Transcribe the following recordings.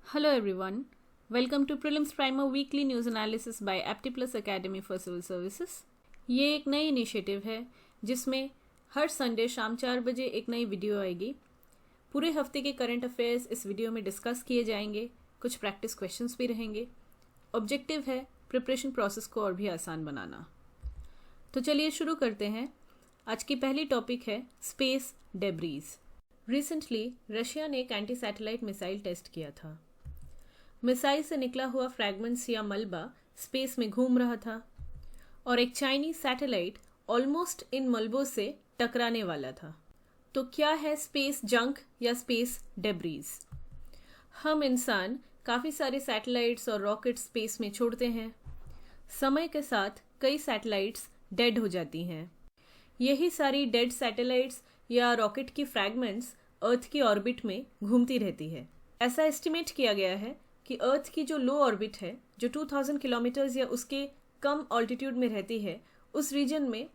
Hello everyone. Welcome to Prelims Primer Weekly News Analysis by Aptiplus Academy for Civil Services. ये एक नई initiative है जिसमें हर Sunday शाम 4 बजे एक नई वीडियो आएगी। पूरे हफ्ते के करंट अफेयर्स इस वीडियो में डिस्कस किए जाएंगे, कुछ प्रैक्टिस क्वेश्चंस भी रहेंगे। ऑब्जेक्टिव है प्रिपरेशन प्रोसेस को और भी आसान बनाना। तो चलिए शुरू करते हैं। आज की पहली टॉपिक है स्पेस डेब्रीज। रिसेंटली रशिया ने एक एंटी सैटेलाइट मिसाइल टेस्ट किया था। मिसाइल से निकला हुआ फ्रैगमेंट्स या मलबा स्पेस में घूम रहा था और एक चाइनीज सैटेलाइट ऑलमोस्ट इन मलबों से टकराने वाला था। तो क्या है स्पेस जंक या स्पेस डेब्रीज? हम इंसान काफ़ी सारे सैटेलाइट्स और रॉकेट स्पेस में छोड़ते हैं। समय के साथ कई सैटेलाइट्स डेड हो जाती हैं। यही सारी डेड सैटेलाइट्स या रॉकेट की फ्रैगमेंट्स अर्थ की ऑर्बिट में घूमती रहती है। ऐसा एस्टिमेट किया गया है कि अर्थ की जो लो ऑर्बिट है, जो 2000 किलोमीटर्स या उसके कम ऑल्टीट्यूड में रहती है, उस रीजन में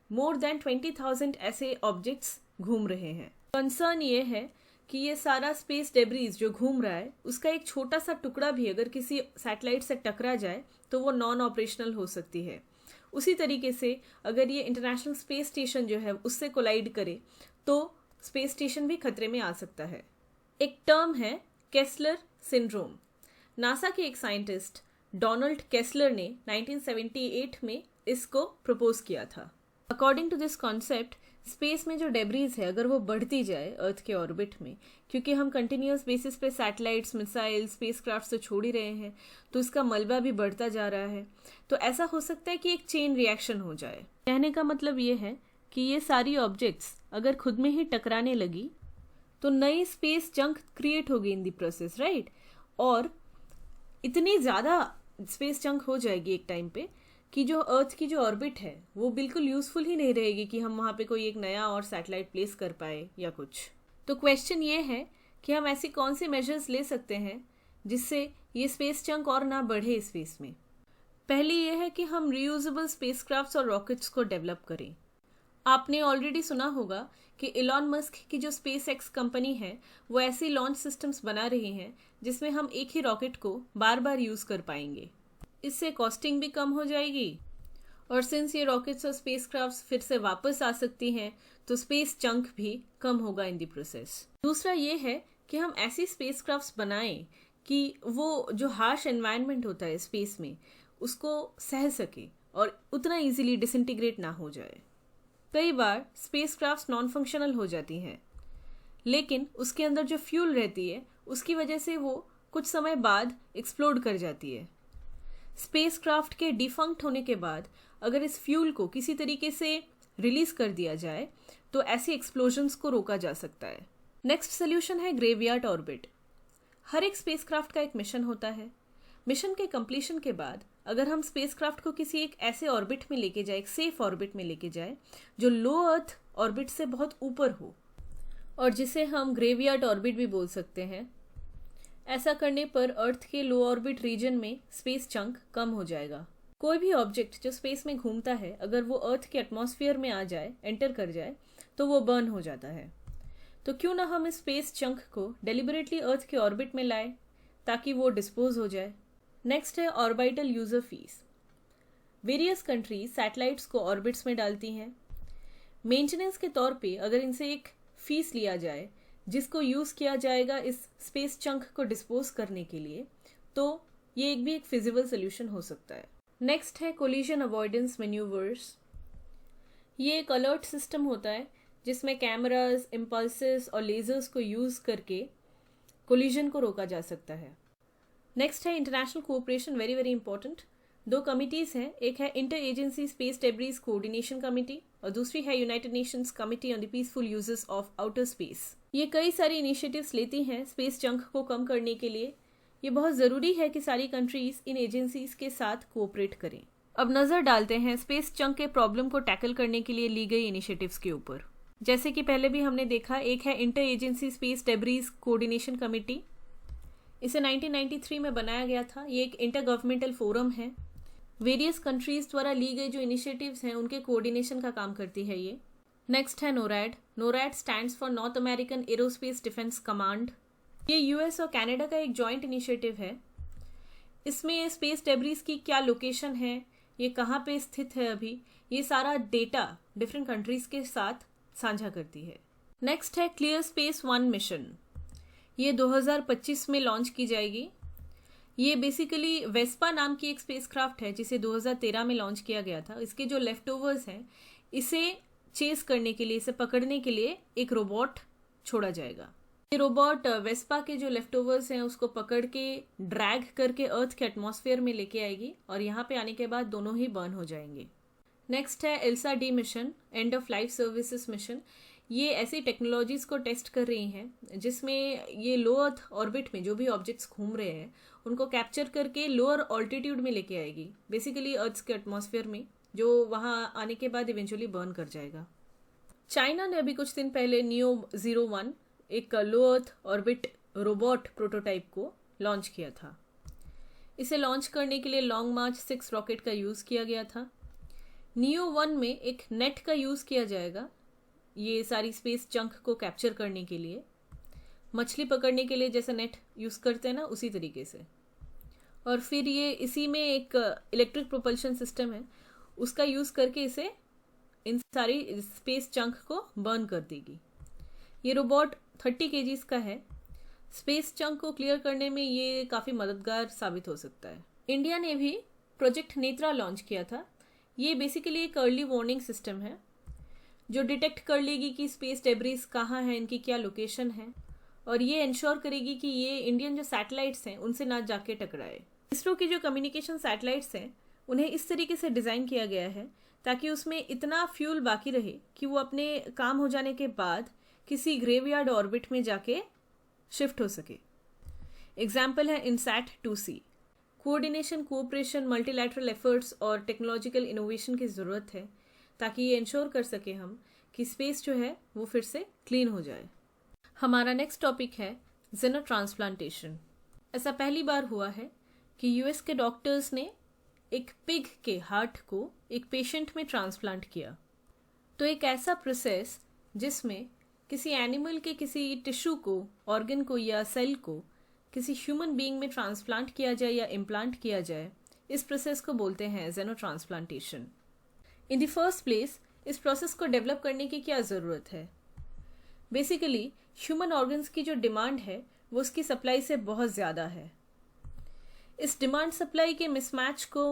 मोर देन 20,000 ऐसे ऑब्जेक्ट्स घूम रहे हैं। कंसर्न ये है कि ये सारा स्पेस डेब्रीज जो घूम रहा है, उसका एक छोटा सा टुकड़ा भी अगर किसी सैटेलाइट से टकरा जाए तो वो नॉन ऑपरेशनल हो सकती है। उसी तरीके से अगर ये इंटरनेशनल स्पेस स्टेशन जो है उससे कोलाइड करे तो स्पेस स्टेशन भी खतरे में आ सकता है। एक टर्म है केस्लर सिंड्रोम। नासा के एक साइंटिस्ट डोनाल्ड केस्लर ने 1978 में इसको प्रपोज किया था। According to this concept, space में जो डेब्रीज है अगर वो बढ़ती जाए अर्थ के ऑर्बिट में, क्योंकि हम कंटिन्यूअस बेसिस पे सैटेलाइट्स, मिसाइल, स्पेसक्राफ्ट तो छोड़ ही रहे हैं, तो इसका मलबा भी बढ़ता जा रहा है। तो ऐसा हो सकता है कि एक चेन रिएक्शन हो जाए। कहने का मतलब ये है कि ये सारी ऑब्जेक्ट्स अगर खुद में ही टकराने लगी तो नई स्पेस जंक क्रिएट होगी इन द प्रोसेस, राइट? और इतनी ज़्यादा स्पेस जंक हो जाएगी एक टाइम पे कि जो अर्थ की जो ऑर्बिट है वो बिल्कुल यूजफुल ही नहीं रहेगी कि हम वहाँ पे कोई एक नया और सैटेलाइट प्लेस कर पाए या कुछ। तो क्वेश्चन ये है कि हम ऐसी कौन से मेजर्स ले सकते हैं जिससे ये स्पेस जंक और ना बढ़े स्पेस में। पहली ये है कि हम रीयूजेबल स्पेसक्राफ्ट्स और रॉकेट्स को डेवलप करें। आपने ऑलरेडी सुना होगा कि इलॉन मस्क की जो स्पेस एक्स कंपनी है वो ऐसी लॉन्च सिस्टम्स बना रही हैं जिसमें हम एक ही रॉकेट को बार बार यूज़ कर पाएंगे। इससे कॉस्टिंग भी कम हो जाएगी और सिंस ये रॉकेट्स और स्पेसक्राफ्ट्स फिर से वापस आ सकती हैं तो स्पेस जंक भी कम होगा इन द प्रोसेस। दूसरा ये है कि हम ऐसी स्पेसक्राफ्ट्स बनाएं कि वो जो हार्श एनवायरनमेंट होता है स्पेस में उसको सह सके और उतना ईजिली डिसइंटीग्रेट ना हो जाए। कई बार स्पेसक्राफ्ट्स नॉन फंक्शनल हो जाती हैं, लेकिन उसके अंदर जो फ्यूल रहती है उसकी वजह से वो कुछ समय बाद एक्सप्लोड कर जाती है। स्पेसक्राफ्ट के डिफंक्ट होने के बाद अगर इस फ्यूल को किसी तरीके से रिलीज कर दिया जाए तो ऐसी एक्सप्लोजन्स को रोका जा सकता है। नेक्स्ट सोल्यूशन है ग्रेवयार्ड ऑर्बिट। हर एक स्पेसक्राफ्ट का एक मिशन होता है। मिशन के कंप्लीशन के बाद अगर हम स्पेसक्राफ्ट को किसी एक ऐसे ऑर्बिट में लेके जाए, एक सेफ ऑर्बिट में लेके जाए जो लो अर्थ ऑर्बिट से बहुत ऊपर हो और जिसे हम ग्रेवयार्ड ऑर्बिट भी बोल सकते हैं, ऐसा करने पर अर्थ के लो ऑर्बिट रीजन में स्पेस जंक कम हो जाएगा। कोई भी ऑब्जेक्ट जो स्पेस में घूमता है अगर वो अर्थ के एटमॉस्फेयर में आ जाए, एंटर कर जाए, तो वो बर्न हो जाता है। तो क्यों ना हम इस स्पेस जंक को डेलिबरेटली अर्थ के ऑर्बिट में लाए ताकि वो डिस्पोज हो जाए। नेक्स्ट है orbital user fees. Various countries satellites को ऑर्बिट्स में डालती हैं। मेंटेनेंस के तौर पे अगर इनसे एक फीस लिया जाए जिसको यूज़ किया जाएगा इस स्पेस चंक को डिस्पोज करने के लिए, तो ये एक भी एक फिजिबल सोल्यूशन हो सकता है। नेक्स्ट है कोलिजन अवॉइडेंस मैन्यूवर्स। ये एक अलर्ट सिस्टम होता है जिसमें कैमरास, इम्पल्सेस और लेजर्स को यूज़ करके कोलिजन को रोका जा सकता है। नेक्स्ट है international cooperation, very very important. 2 committees हैं, एक है inter agency space debris coordination committee और दूसरी है United Nations committee on the peaceful uses of outer space. ये कई सारी इनिशिएटिव्स लेती हैं स्पेस जंक को कम करने के लिए। ये बहुत ज़रूरी है कि सारी कंट्रीज इन एजेंसीज के साथ कोऑपरेट करें। अब नज़र डालते हैं स्पेस जंक के प्रॉब्लम को टैकल करने के लिए ली गई इनिशिएटिव्स के ऊपर। जैसे कि पहले भी हमने देखा, एक है inter agency space debris coordination committee. इसे 1993 में बनाया गया था। ये एक इंटर गवर्नमेंटल फोरम है। वेरियस कंट्रीज द्वारा ली गई जो इनिशिएटिव्स हैं उनके कोऑर्डिनेशन का काम करती है ये। नेक्स्ट है NORAD. NORAD stands for North American Aerospace Defense Command. ये यूएस और कनाडा का एक जॉइंट इनिशिएटिव है। इसमें स्पेस डेब्रीज की क्या लोकेशन है, ये कहाँ पे स्थित है अभी, ये सारा डेटा डिफरेंट कंट्रीज के साथ साझा करती है। नेक्स्ट है क्लियर स्पेस 1 मिशन। ये 2025 में लॉन्च की जाएगी। ये बेसिकली वेस्पा नाम की एक स्पेसक्राफ्ट है जिसे 2013 में लॉन्च किया गया था। इसके जो लेफ्ट ओवर्स हैं इसे चेस करने के लिए, इसे पकड़ने के लिए एक रोबोट छोड़ा जाएगा। ये रोबोट वेस्पा के जो लेफ्ट ओवर्स हैं उसको पकड़ के ड्रैग करके अर्थ के एटमॉस्फेयर में लेके आएगी और यहाँ पे आने के बाद दोनों ही बर्न हो जाएंगे। नेक्स्ट है Elsa D mission, end of life services mission. ये ऐसी टेक्नोलॉजीज को टेस्ट कर रही हैं जिसमें ये लो अर्थ ऑर्बिट में जो भी ऑब्जेक्ट्स घूम रहे हैं उनको कैप्चर करके लोअर ऑल्टीट्यूड में लेके आएगी, बेसिकली अर्थ के एटमॉस्फेयर में, जो वहाँ आने के बाद इवेंचुअली बर्न कर जाएगा। चाइना ने अभी कुछ दिन पहले नियो 01 एक लो अर्थ ऑर्बिट रोबोट प्रोटोटाइप को लॉन्च किया था। इसे लॉन्च करने के लिए लॉन्ग मार्च 6 रॉकेट का यूज़ किया गया था। नियो 1 में एक नेट का यूज़ किया जाएगा ये सारी स्पेस जंक को कैप्चर करने के लिए, मछली पकड़ने के लिए जैसे नेट यूज़ करते हैं ना उसी तरीके से। और फिर ये इसी में एक इलेक्ट्रिक प्रोपल्शन सिस्टम है, उसका यूज़ करके इसे इन सारी स्पेस जंक को बर्न कर देगी। ये रोबोट 30 kgs का है। स्पेस जंक को क्लियर करने में ये काफ़ी मददगार साबित हो सकता है। इंडिया ने भी प्रोजेक्ट नेत्रा लॉन्च किया था। ये बेसिकली एक अर्ली वार्निंग सिस्टम है जो डिटेक्ट कर लेगी कि स्पेस डेब्रीज कहाँ हैं, इनकी क्या लोकेशन है, और ये इंश्योर करेगी कि ये इंडियन जो सैटेलाइट्स हैं उनसे ना जाके टकराए। इसरो की जो कम्युनिकेशन सैटेलाइट्स हैं उन्हें इस तरीके से डिज़ाइन किया गया है ताकि उसमें इतना फ्यूल बाकी रहे कि वो अपने काम हो जाने के बाद किसी ग्रेवयार्ड ऑर्बिट में जाके शिफ्ट हो सके। एग्जाम्पल है INSAT 2C। Coordination, cooperation, multilateral efforts और टेक्नोलॉजिकल इनोवेशन की ज़रूरत है ताकि ये इंश्योर कर सके हम कि स्पेस जो है वो फिर से क्लीन हो जाए। हमारा नेक्स्ट टॉपिक है जेनो ट्रांसप्लांटेशन। ऐसा पहली बार हुआ है कि यूएस के डॉक्टर्स ने एक पिग के हार्ट को एक पेशेंट में ट्रांसप्लांट किया। तो एक ऐसा प्रोसेस जिसमें किसी एनिमल के किसी टिश्यू को, ऑर्गन को या सेल को किसी ह्यूमन बीइंग में ट्रांसप्लांट किया जाए या इम्प्लांट किया जाए, इस प्रोसेस को बोलते हैं जेनो transplantation. In the first place इस प्रोसेस को डेवलप करने की क्या ज़रूरत है? बेसिकली ह्यूमन ऑर्गन्स की जो डिमांड है वो उसकी सप्लाई से बहुत ज़्यादा है। इस डिमांड सप्लाई के मिसमैच को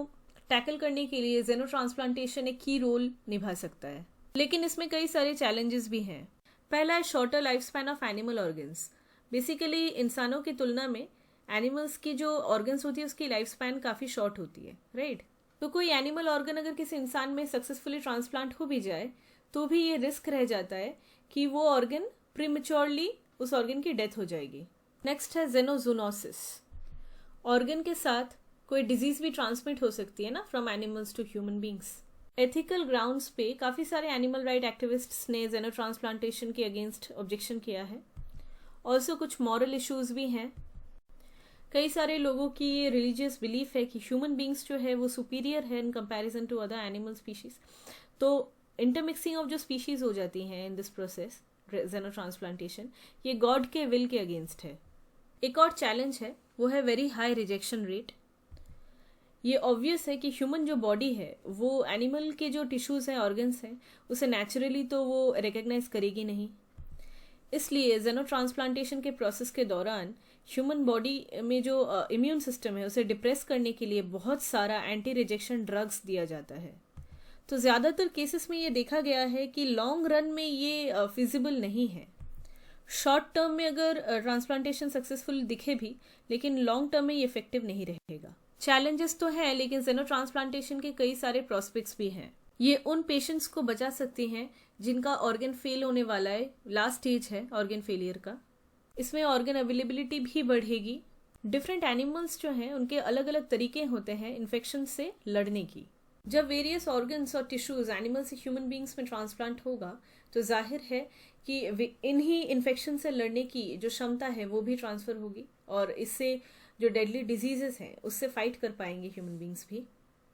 टैकल करने के लिए जेनो ट्रांसप्लांटेशन एक की रोल निभा सकता है, लेकिन इसमें कई सारे चैलेंजेस भी हैं। पहला है shorter life span of animal organs. Basically इंसानों की तुलना में एनिमल्स की जो ऑर्गन्स होती है उसकी लाइफ स्पैन काफ़ी शॉर्ट होती है, राइट? तो कोई एनिमल ऑर्गन अगर किसी इंसान में सक्सेसफुली ट्रांसप्लांट हो भी जाए तो भी ये रिस्क रह जाता है कि वो ऑर्गन प्रीमेच्योरली उस ऑर्गन की डेथ हो जाएगी। नेक्स्ट है जेनोजूनोसिस। ऑर्गन के साथ कोई डिजीज भी ट्रांसमिट हो सकती है ना, from animals to human beings. Ethical grounds पे काफ़ी सारे एनिमल राइट एक्टिविस्ट्स ने जेनो ट्रांसप्लांटेशन के अगेंस्ट ऑब्जेक्शन किया है। ऑल्सो कुछ मॉरल इश्यूज भी हैं। कई सारे लोगों की ये रिलीजियस बिलीफ है कि ह्यूमन बींग्स जो है वो सुपीरियर है in comparison to other animal species. तो इंटरमिक्सिंग ऑफ जो स्पीशीज हो जाती हैं in this process xenotransplantation, ये गॉड के विल के अगेंस्ट है। एक और चैलेंज है, वो है वेरी हाई रिजेक्शन रेट। ये ऑब्वियस है कि ह्यूमन जो बॉडी है वो एनिमल के जो टिश्यूज़ हैं, ऑर्गन्स हैं, उसे नेचुरली तो वो रिकग्नाइज करेगी नहीं। इसलिए जेनो ट्रांसप्लांटेशन के प्रोसेस के दौरान ह्यूमन बॉडी में जो इम्यून सिस्टम है उसे डिप्रेस करने के लिए बहुत सारा एंटी रिजेक्शन ड्रग्स दिया जाता है। तो ज़्यादातर केसेस में ये देखा गया है कि लॉन्ग रन में ये फिजिबल नहीं है। शॉर्ट टर्म में अगर ट्रांसप्लांटेशन सक्सेसफुल दिखे भी, लेकिन लॉन्ग टर्म में ये इफेक्टिव नहीं रहेगा। चैलेंजेस तो हैं, लेकिन जेनो ट्रांसप्लांटेशन के कई सारे प्रॉस्पेक्ट्स भी हैं। ये उन पेशेंट्स को बचा सकती हैं जिनका ऑर्गन फेल होने वाला है, लास्ट स्टेज है ऑर्गन फेलियर का। इसमें ऑर्गन अवेलेबिलिटी भी बढ़ेगी। डिफरेंट एनिमल्स जो हैं उनके अलग अलग तरीके होते हैं इन्फेक्शन से लड़ने की। जब वेरियस ऑर्गन्स और टिश्यूज एनिमल से ह्यूमन बींग्स में ट्रांसप्लांट होगा तो जाहिर है कि इन्हीं इन्फेक्शन से लड़ने की जो क्षमता है वो भी ट्रांसफ़र होगी और इससे जो डेडली डिजीजेस हैं उससे फाइट कर पाएंगे ह्यूमन बींग्स भी।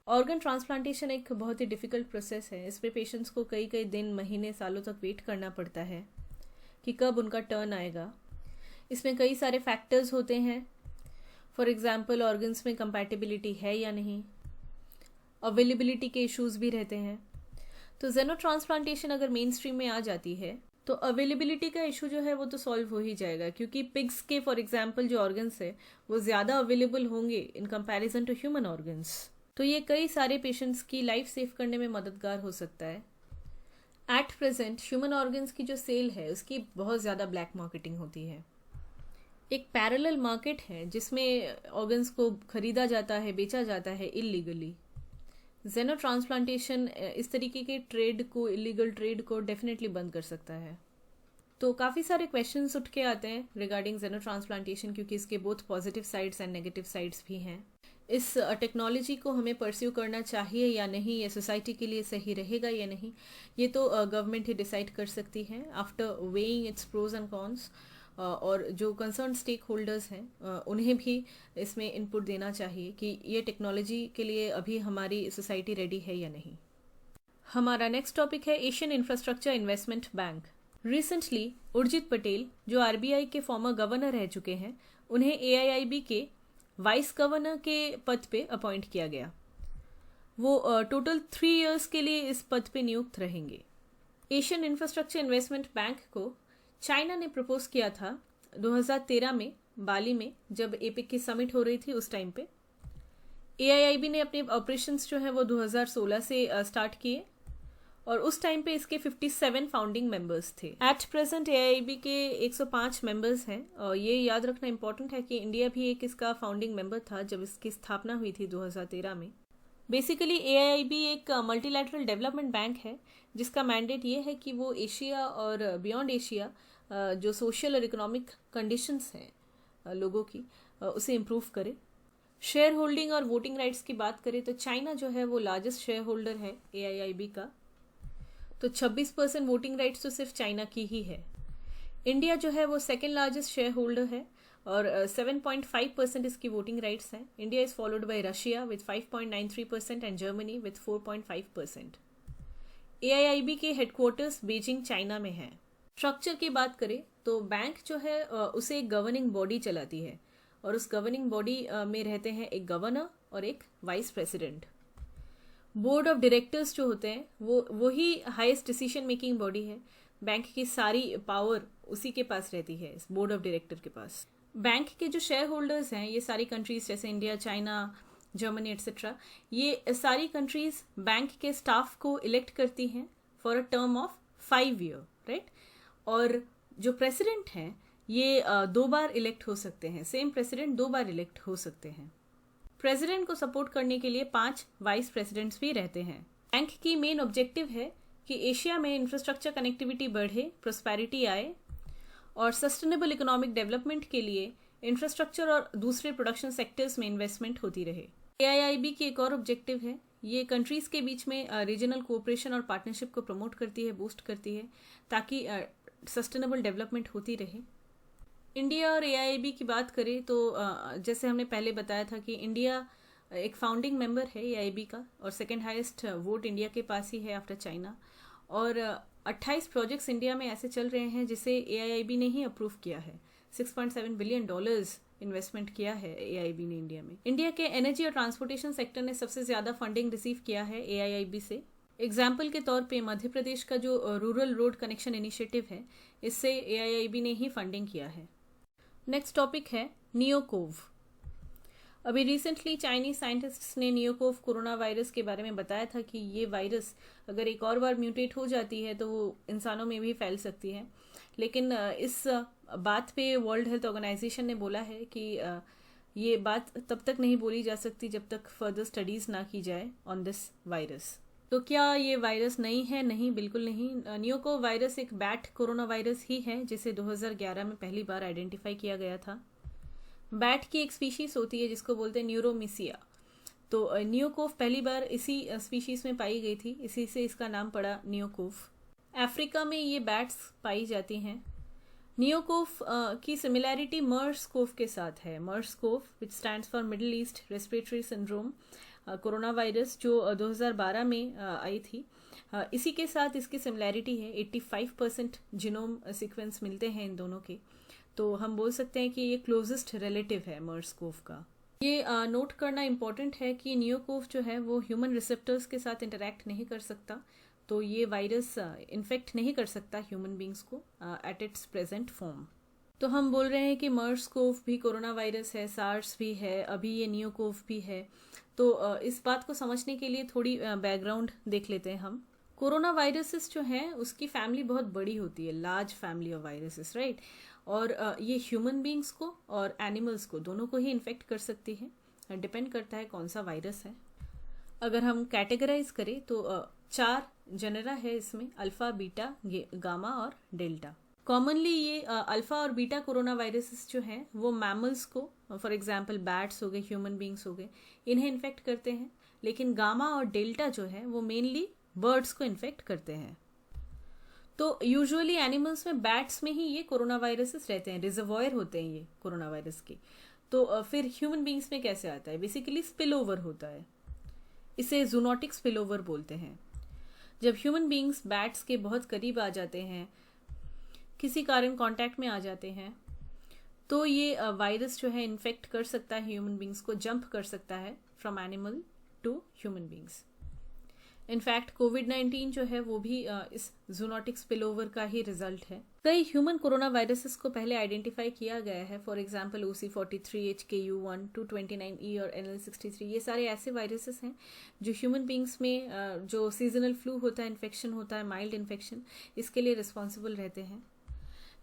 ऑर्गन ट्रांसप्लांटेशन एक बहुत ही डिफ़िकल्ट प्रोसेस है। इसमें पेशेंट्स को कई दिन, महीने, सालों तक वेट करना पड़ता है कि कब उनका टर्न आएगा। इसमें कई सारे फैक्टर्स होते हैं। फॉर एग्जांपल ऑर्गन्स में कंपैटिबिलिटी है या नहीं, अवेलेबिलिटी के इश्यूज भी रहते हैं। तो जेनो ट्रांसप्लांटेशन अगर मेन स्ट्रीम में आ जाती है तो अवेलेबिलिटी का इशू जो है वो तो सॉल्व हो ही जाएगा, क्योंकि पिग्स के फॉर एग्जांपल जो ऑर्गन्स है वो ज़्यादा अवेलेबल होंगे in comparison to human organs. तो ये कई सारे पेशेंट्स की लाइफ सेव करने में मददगार हो सकता है। एट प्रेजेंट ह्यूमन ऑर्गन्स की जो सेल है उसकी बहुत ज़्यादा ब्लैक मार्केटिंग होती है। एक पैरेलल मार्केट है जिसमें ऑर्गन्स को खरीदा जाता है, बेचा जाता है इलीगली। जेनो ट्रांसप्लांटेशन इस तरीके के ट्रेड को, इलीगल ट्रेड को डेफिनेटली बंद कर सकता है। तो काफ़ी सारे क्वेश्चंस उठ के आते हैं रिगार्डिंग जेनो ट्रांसप्लांटेशन, क्योंकि इसके both positive sides and negative sides भी हैं। इस टेक्नोलॉजी को हमें परस्यू करना चाहिए या नहीं, ये सोसाइटी के लिए सही रहेगा या नहीं, ये तो गवर्नमेंट ही डिसाइड कर सकती है after weighing its pros and cons. और जो कंसर्न स्टेक होल्डर्स हैं उन्हें भी इसमें इनपुट देना चाहिए कि ये टेक्नोलॉजी के लिए अभी हमारी सोसाइटी रेडी है या नहीं। हमारा नेक्स्ट टॉपिक है Asian infrastructure investment bank. Recently Urjit Patel जो आरबीआई के फॉर्मर गवर्नर रह चुके हैं, उन्हें एआईआईबी के वाइस गवर्नर के पद पे अपॉइंट किया गया। वो टोटल 3 इयर्स के लिए इस पद पे नियुक्त रहेंगे। एशियन इंफ्रास्ट्रक्चर इन्वेस्टमेंट बैंक को चाइना ने प्रपोज किया था 2013 में बाली में, जब एपिक की समिट हो रही थी उस टाइम पे। एआईआईबी ने अपने ऑपरेशंस जो है वो 2016 से स्टार्ट किए और उस टाइम पे इसके 57 फाउंडिंग मेंबर्स थे। एट प्रेजेंट एआईआईबी के 105 मेंबर्स हैं और ये याद रखना इंपॉर्टेंट है कि इंडिया भी एक इसका फाउंडिंग मेंबर था जब इसकी स्थापना हुई थी 2013 में। बेसिकली एआईआईबी एक मल्टीलैटरल डेवलपमेंट बैंक है जिसका मैंडेट ये है कि वो एशिया और बियॉन्ड एशिया जो सोशल और इकोनॉमिक कंडीशंस हैं लोगों की उसे इम्प्रूव करे। शेयर होल्डिंग और वोटिंग राइट्स की बात करें तो चाइना जो है वो लार्जेस्ट शेयर होल्डर है एआईआईबी का, तो 26% वोटिंग राइट्स तो सिर्फ चाइना की ही है। इंडिया जो है वो सेकेंड लार्जेस्ट शेयर होल्डर है और 7.5% इसकी वोटिंग राइट्स हैं। India is followed by Russia with 5.93% and Germany with 4.5%। AIIB के हेडक्वार्टर्स बीजिंग चाइना में है। स्ट्रक्चर की बात करें तो बैंक जो है उसे एक गवर्निंग बॉडी चलाती है और उस गवर्निंग बॉडी में रहते हैं एक गवर्नर और एक vice president. Board of directors जो होते हैं वो ही हाईएस्ट डिसीजन मेकिंग बॉडी है। बैंक की सारी पावर उसी के पास रहती है, इस बोर्ड ऑफ डायरेक्टर के पास। बैंक के जो शेयर होल्डर्स हैं ये सारी कंट्रीज जैसे इंडिया, चाइना, जर्मनी एट्सेट्रा, ये सारी कंट्रीज बैंक के स्टाफ को इलेक्ट करती हैं for a term of 5 year, right. और जो प्रेसिडेंट हैं ये 2 बार इलेक्ट हो सकते हैं, सेम प्रेसिडेंट 2 बार इलेक्ट हो सकते हैं। प्रेसिडेंट को सपोर्ट करने के लिए 5 वाइस प्रेसिडेंट्स भी रहते हैं। बैंक की मेन ऑब्जेक्टिव है कि एशिया में इंफ्रास्ट्रक्चर कनेक्टिविटी बढ़े, प्रोस्पेरिटी आए और सस्टेनेबल इकोनॉमिक डेवलपमेंट के लिए इंफ्रास्ट्रक्चर और दूसरे प्रोडक्शन सेक्टर्स में इन्वेस्टमेंट होती रहे। एआईआईबी की एक और ऑब्जेक्टिव है, ये कंट्रीज के बीच में रीजनल कोऑपरेशन और पार्टनरशिप को प्रमोट करती है, बूस्ट करती है, ताकि सस्टेनेबल डेवलपमेंट होती रहे। इंडिया और एआईआईबी की बात करें तो जैसे हमने पहले बताया था कि इंडिया एक फाउंडिंग मेंबर है एआईआईबी का और सेकेंड हाईएस्ट वोट इंडिया के पास ही है आफ्टर चाइना। और 28 प्रोजेक्ट्स इंडिया में ऐसे चल रहे हैं जिसे एआईआईबी ने ही अप्रूव किया है। $6.7 बिलियन इन्वेस्टमेंट किया है एआईआईबी ने इंडिया में। इंडिया के एनर्जी और ट्रांसपोर्टेशन सेक्टर ने सबसे ज़्यादा फंडिंग रिसीव किया है एआईआईबी से। एग्जाम्पल के तौर पे मध्य प्रदेश का जो रूरल रोड कनेक्शन इनिशिएटिव है, इससे एआईआईबी ने ही फंडिंग किया है। नेक्स्ट टॉपिक है नियोकोव। अभी रिसेंटली चाइनीज साइंटिस्ट्स ने नियोकोव कोरोना वायरस के बारे में बताया था कि ये वायरस अगर एक और बार म्यूटेट हो जाती है तो वो इंसानों में भी फैल सकती है। लेकिन इस बात पे वर्ल्ड हेल्थ ऑर्गेनाइजेशन ने बोला है कि ये बात तब तक नहीं बोली जा सकती जब तक फर्दर स्टडीज ना की जाए ऑन दिस वायरस। तो क्या ये वायरस नई है? नहीं, बिल्कुल नहीं। नियोकोव वायरस एक बैट कोरोना वायरस ही है जिसे 2011 में पहली बार आइडेंटिफाई किया गया था। बैट की एक स्पीशीज होती है जिसको बोलते हैं न्यूरोमिसिया। तो नियोकोव पहली बार इसी स्पीशीज में पाई गई थी, इसी से इसका नाम पड़ा नियोकोव। अफ्रीका में ये बैट्स पाई जाती हैं। नियोकोव की सिमिलैरिटी मर्स कोव के साथ है। MERS CoV which stands for Middle East respiratory syndrome coronavirus जो 2012 में आई थी, इसी के साथ इसकी सिमिलैरिटी है। 85% जीनोम सीक्वेंस मिलते हैं इन दोनों के। तो हम बोल सकते हैं कि ये क्लोजेस्ट रिलेटिव है मर्स कोव का। ये नोट करना इम्पॉर्टेंट है कि नियोकोव जो है वो ह्यूमन रिसेप्टर्स के साथ इंटरैक्ट नहीं कर सकता, तो ये वायरस इन्फेक्ट नहीं कर सकता ह्यूमन बींग्स को एट इट्स प्रेजेंट फॉर्म। तो हम बोल रहे हैं कि मर्स कोव भी कोरोना वायरस है, सार्स भी है, अभी ये नियोकोव भी है। तो इस बात को समझने के लिए थोड़ी बैकग्राउंड देख लेते हैं हम। कोरोना वायरसेस जो हैं उसकी फैमिली बहुत बड़ी होती है, large family of viruses, right. और ये ह्यूमन बींग्स को और एनिमल्स को दोनों को ही इन्फेक्ट कर सकती है, डिपेंड करता है कौन सा वायरस है। अगर हम कैटेगराइज करें तो 4 जेनेरा है इसमें, अल्फा, बीटा, गामा और डेल्टा। कॉमनली ये अल्फा और बीटा कोरोना वायरसेस जो हैं वो मैमल्स को, फॉर एग्जांपल बैट्स हो गए, ह्यूमन बींग्स हो गए, इन्हें इन्फेक्ट करते हैं। लेकिन गामा और डेल्टा जो है वो मेनली बर्ड्स को इन्फेक्ट करते हैं। तो यूजुअली एनिमल्स में, बैट्स में ही ये कोरोना वायरसेस रहते हैं, रिजर्वॉयर होते हैं ये कोरोना वायरस के। तो फिर ह्यूमन बींग्स में कैसे आता है? बेसिकली स्पिल ओवर होता है, इसे जूनोटिक स्पिल ओवर बोलते हैं। जब ह्यूमन बींग्स बैट्स के बहुत करीब आ जाते हैं, किसी कारण कांटेक्ट में आ जाते हैं, तो ये वायरस जो है इन्फेक्ट कर सकता है ह्यूमन बींग्स को, जंप कर सकता है from animal to human beings. In fact कोविड-19 जो है वो भी इस जूनोटिक स्पिलओवर का ही रिजल्ट है। कई ह्यूमन कोरोना वायरसेस को पहले आइडेंटिफाई किया गया है, for example OC43, HKU1, 229E और NL63। ये सारे ऐसे वायरसेस हैं जो ह्यूमन बींग्स में जो सीजनल फ्लू होता है, इन्फेक्शन होता है, माइल्ड इन्फेक्शन, इसके लिए रिस्पॉन्सिबल रहते हैं।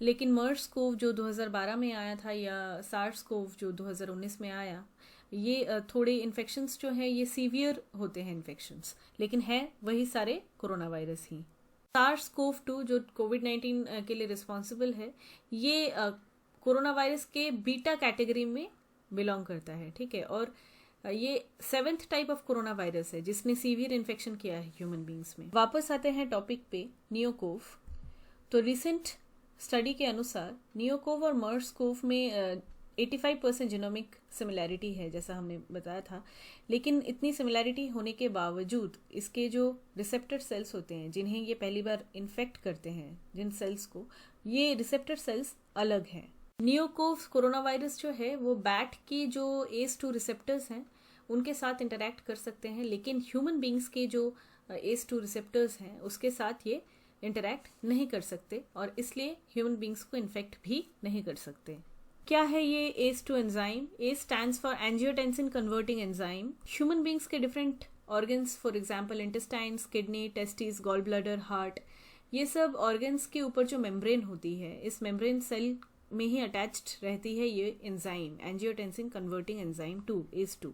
लेकिन मर्स कोव जो 2012 में आया था, या सार्स कोव जो 2019 में आया, ये थोड़े इन्फेक्शंस जो हैं ये सीवियर होते हैं इन्फेक्शंस, लेकिन है वही सारे कोरोना वायरस ही। सार्स कोव 2 जो कोविड-19 के लिए रिस्पॉन्सिबल है, ये कोरोना वायरस के बीटा कैटेगरी में बिलोंग करता है, ठीक है। और ये 7th type of corona virus है जिसने सीवियर इन्फेक्शन किया है ह्यूमन बींग्स में। वापस आते हैं टॉपिक पे, नियोकोव। तो रिसेंट स्टडी के अनुसार नियोकोव और मर्स कोव में 85% जीनोमिक सिमिलैरिटी है, जैसा हमने बताया था। लेकिन इतनी सिमिलैरिटी होने के बावजूद इसके जो रिसेप्टर सेल्स होते हैं, जिन्हें ये पहली बार इन्फेक्ट करते हैं, जिन सेल्स को, ये रिसेप्टर सेल्स अलग हैं। नियोकोव कोरोना वायरस जो है वो बैट की जो ACE2 रिसेप्टर्स हैं उनके साथ इंटरैक्ट कर सकते हैं, लेकिन ह्यूमन बींग्स के जो ACE2 रिसेप्टर्स हैं उसके साथ ये इंटरैक्ट नहीं कर सकते, और इसलिए ह्यूमन बींग्स को इन्फेक्ट भी नहीं कर सकते। क्या है ये ACE2 enzyme? A stands for angiotensin converting enzyme. Human beings के different organs, for example intestines, kidney, testis, gall bladder, heart, ये सब ऑर्गन्स के ऊपर जो मेम्ब्रेन होती है, इस मेम्ब्रेन सेल में ही अटैच्ड रहती है ये enzyme, angiotensin converting enzyme 2, ACE2।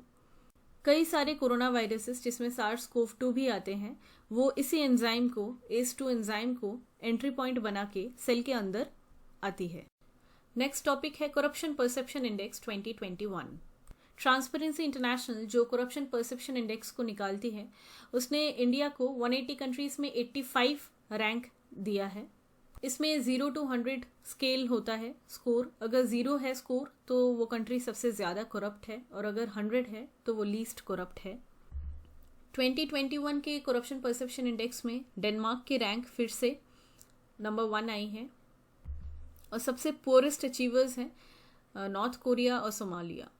कई सारे कोरोना वायरसेस जिसमें SARS-CoV-2 भी आते हैं, वो इसी एंजाइम को, ACE2 एंजाइम को एंट्री पॉइंट बना के सेल के अंदर आती है। नेक्स्ट टॉपिक है corruption perception index 2021। Transparency international जो करप्शन परसेप्शन इंडेक्स को निकालती है, उसने इंडिया को 180 कंट्रीज में 85 रैंक दिया है। इसमें 0 to 100 स्केल होता है स्कोर। अगर 0 है स्कोर तो वो कंट्री सबसे ज़्यादा करप्ट है, और अगर 100 है तो वो लीस्ट करप्ट है। 2021 के करप्शन परसेप्शन इंडेक्स में डेनमार्क की रैंक फिर से नंबर 1 आई है, और सबसे पोरेस्ट अचीवर्स हैं नॉर्थ कोरिया और सोमालिया।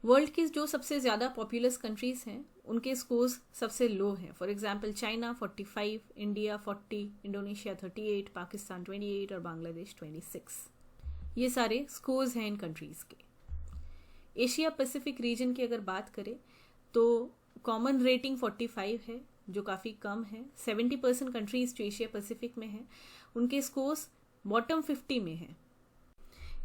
वर्ल्ड की जो सबसे ज़्यादा पॉपुलस कंट्रीज़ हैं उनके स्कोर्स सबसे लो हैं। For example China 45, India 40, Indonesia 38, Pakistan 28 और बांग्लादेश 26। ये सारे स्कोर्स हैं इन कंट्रीज़ के। एशिया पैसिफिक रीजन की अगर बात करें तो कॉमन रेटिंग 45 है, जो काफ़ी कम है। 70% कंट्रीज़ जो एशिया पैसिफिक में हैं उनके स्कोर्स बॉटम 50 में है।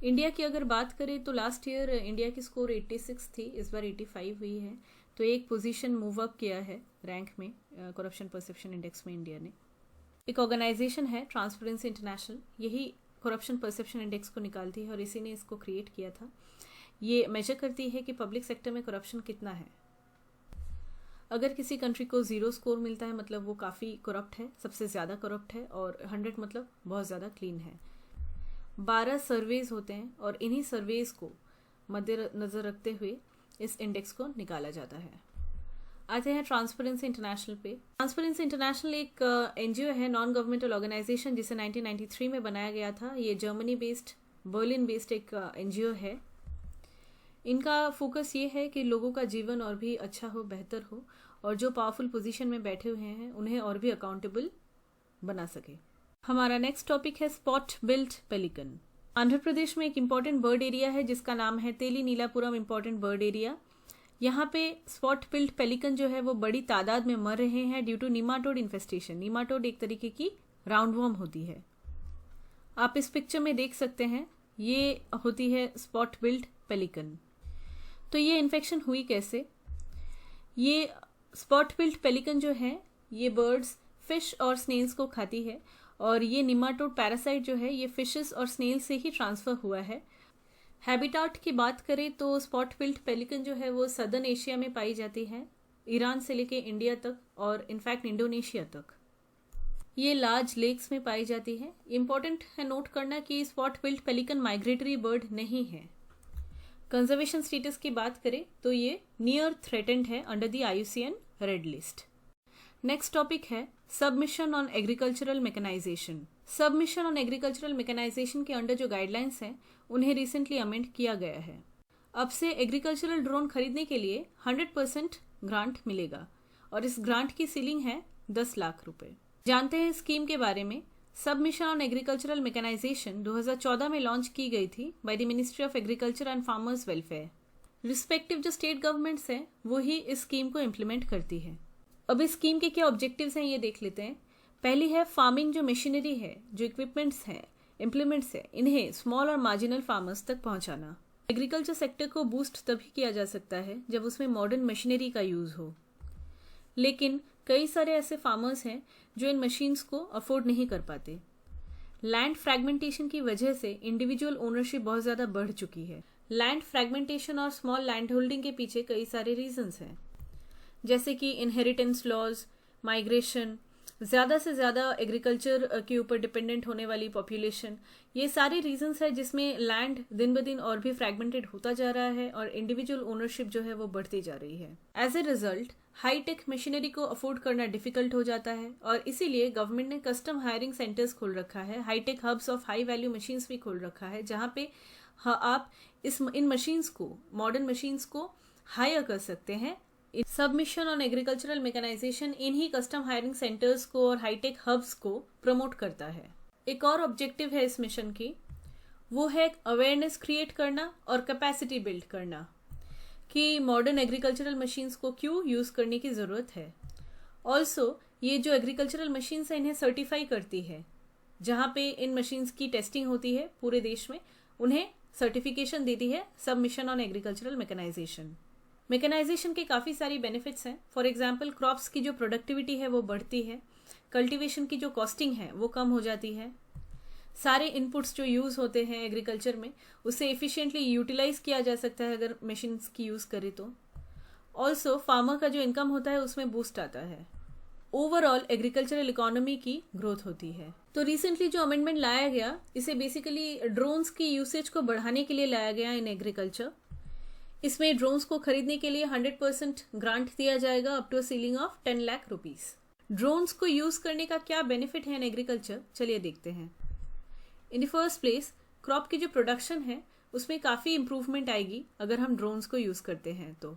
इंडिया की अगर बात करें तो लास्ट ईयर इंडिया की स्कोर 86 थी, इस बार 85 हुई है, तो एक पोजीशन मूव अप किया है रैंक में करप्शन परसेप्शन इंडेक्स में इंडिया ने। एक ऑर्गेनाइजेशन है ट्रांसपेरेंसी इंटरनेशनल, यही करप्शन परसेप्शन इंडेक्स को निकालती है और इसी ने इसको क्रिएट किया था। ये मेजर करती है कि पब्लिक सेक्टर में करप्शन कितना है। अगर किसी कंट्री को 0 स्कोर मिलता है मतलब वो काफ़ी करप्ट है, सबसे ज़्यादा करप्ट है, और 100 मतलब बहुत ज़्यादा क्लीन है। 12 सर्वेज होते हैं और इन्हीं सर्वेज को मद्देनज़र रखते हुए इस इंडेक्स को निकाला जाता है। आते हैं ट्रांसपेरेंसी इंटरनेशनल पे। ट्रांसपेरेंसी इंटरनेशनल एक NGO है, नॉन गवर्नमेंटल ऑर्गेनाइजेशन, जिसे 1993 में बनाया गया था। ये जर्मनी बेस्ड बर्लिन बेस्ड एक NGO है। इनका फोकस ये है कि लोगों का जीवन और भी अच्छा हो, बेहतर हो, और जो पावरफुल पोजीशन में बैठे हुए हैं उन्हें और भी अकाउंटेबल बना सके। हमारा नेक्स्ट टॉपिक है spot billed pelican. Andhra Pradesh में एक इम्पॉर्टेंट बर्ड एरिया है जिसका नाम है तेली नीलापुरम इम्पॉर्टेंट बर्ड एरिया। यहाँ पे स्पॉट बिल्ट पेलिकन जो है वो बड़ी तादाद में मर रहे हैं due to nematode infestation. Nematode एक तरीके की राउंडवॉर्म होती है। आप इस पिक्चर में देख सकते हैं, ये होती है स्पॉट बिल्ट पेलिकन। तो ये इन्फेक्शन हुई कैसे? ये स्पॉट बिल्ट पेलिकन जो है ये बर्ड्स फिश और स्नेल्स को खाती है, और ये निमाटोड पैरासाइट जो है ये फिशेस और स्नेल से ही ट्रांसफर हुआ है। हैबिटाट की बात करें तो स्पॉट बिल्ट पेलिकन जो है वो सदर्न एशिया में पाई जाती है, ईरान से लेके इंडिया तक और इनफैक्ट इंडोनेशिया तक। ये लार्ज लेक्स में पाई जाती है। इम्पॉर्टेंट है नोट करना कि spot billed pelican migratory bird नहीं है। कंजर्वेशन स्टेटस की बात करें तो ये नियर थ्रेटेंड है under the IUCN red list. Next topic है submission on agricultural mechanization. Submission on agricultural mechanization के अंडर जो गाइडलाइंस हैं उन्हें रिसेंटली अमेंड किया गया है। अब से एग्रीकल्चरल ड्रोन खरीदने के लिए 100% ग्रांट मिलेगा, और इस ग्रांट की सीलिंग है 10 लाख रुपए। जानते हैं स्कीम के बारे में। सबमिशन ऑन एग्रीकल्चरल मैकेनाइजेशन 2014 में लॉन्च की गई थी by the ministry of agriculture and farmers welfare. Respective जो स्टेट गवर्नमेंट्स हैं वो ही इस स्कीम को इम्प्लीमेंट करती है। अब इस स्कीम के क्या ऑब्जेक्टिव्स हैं ये देख लेते हैं। पहली है फार्मिंग जो मशीनरी है, जो इक्विपमेंट्स हैं, इम्प्लीमेंट्स है, इन्हें स्मॉल और मार्जिनल फार्मर्स तक पहुंचाना। एग्रीकल्चर सेक्टर को बूस्ट तभी किया जा सकता है जब उसमें मॉडर्न मशीनरी का यूज हो, लेकिन कई सारे ऐसे फार्मर्स हैं जो इन मशीन्स को अफोर्ड नहीं कर पाते। लैंड फ्रैगमेंटेशन की वजह से इंडिविजुअल ओनरशिप बहुत ज़्यादा बढ़ चुकी है। लैंड फ्रैगमेंटेशन और स्मॉल लैंड होल्डिंग के पीछे कई सारे रीजंस हैं, जैसे कि इनहेरिटेंस लॉज, माइग्रेशन, ज़्यादा से ज़्यादा एग्रीकल्चर के ऊपर डिपेंडेंट होने वाली पॉपुलेशन। ये सारे रीजंस है जिसमें लैंड दिन ब दिन और भी फ्रैगमेंटेड होता जा रहा है और इंडिविजुअल ओनरशिप जो है वो बढ़ती जा रही है। As a result high tech machinery को अफोर्ड करना डिफिकल्ट हो जाता है, और इसीलिए गवर्नमेंट ने कस्टम हायरिंग सेंटर्स खोल रखा है। High tech hubs of high value machines भी खोल रखा है, जहाँ पे आप इन मशीन्स को, मॉडर्न मशीन्स को हायर कर सकते हैं। सबमिशन ऑन एग्रीकल्चरल मैकेनाइजेशन इन्हीं कस्टम हायरिंग सेंटर्स को और हाईटेक हब्स को प्रमोट करता है। एक और ऑब्जेक्टिव है इस मिशन की, वो है अवेयरनेस क्रिएट करना और कैपेसिटी बिल्ड करना कि मॉडर्न एग्रीकल्चरल मशीन्स को क्यों यूज करने की जरूरत है। ऑल्सो ये जो एग्रीकल्चरल मशीन्स है इन्हें सर्टिफाई करती है, जहाँ पे इन मशीन्स की टेस्टिंग होती है पूरे देश में, उन्हें सर्टिफिकेशन देती है submission on agricultural mechanisation. Mechanisation के काफ़ी सारी बेनिफिट्स हैं। फॉर एग्जांपल क्रॉप्स की जो प्रोडक्टिविटी है वो बढ़ती है, कल्टीवेशन की जो कॉस्टिंग है वो कम हो जाती है, सारे इनपुट्स जो यूज़ होते हैं एग्रीकल्चर में उसे एफिशिएंटली यूटिलाइज किया जा सकता है अगर मशीन्स की यूज़ करें तो। ऑल्सो फार्मर का जो इनकम होता है उसमें बूस्ट आता है। ओवरऑल एग्रीकल्चरल इकोनॉमी की ग्रोथ होती है। तो रिसेंटली जो अमेंडमेंट लाया गया, इसे बेसिकली ड्रोन्स की यूसेज को बढ़ाने के लिए लाया गया इन एग्रीकल्चर। इसमें ड्रोन्स को खरीदने के लिए 100% ग्रांट दिया जाएगा up to ceiling of 10 lakh rupees. Drones को यूज करने का क्या बेनिफिट है इन एग्रीकल्चर, चलिए देखते हैं। In the first place crop की जो प्रोडक्शन है उसमें काफ़ी इंप्रूवमेंट आएगी अगर हम ड्रोन्स को यूज करते हैं। तो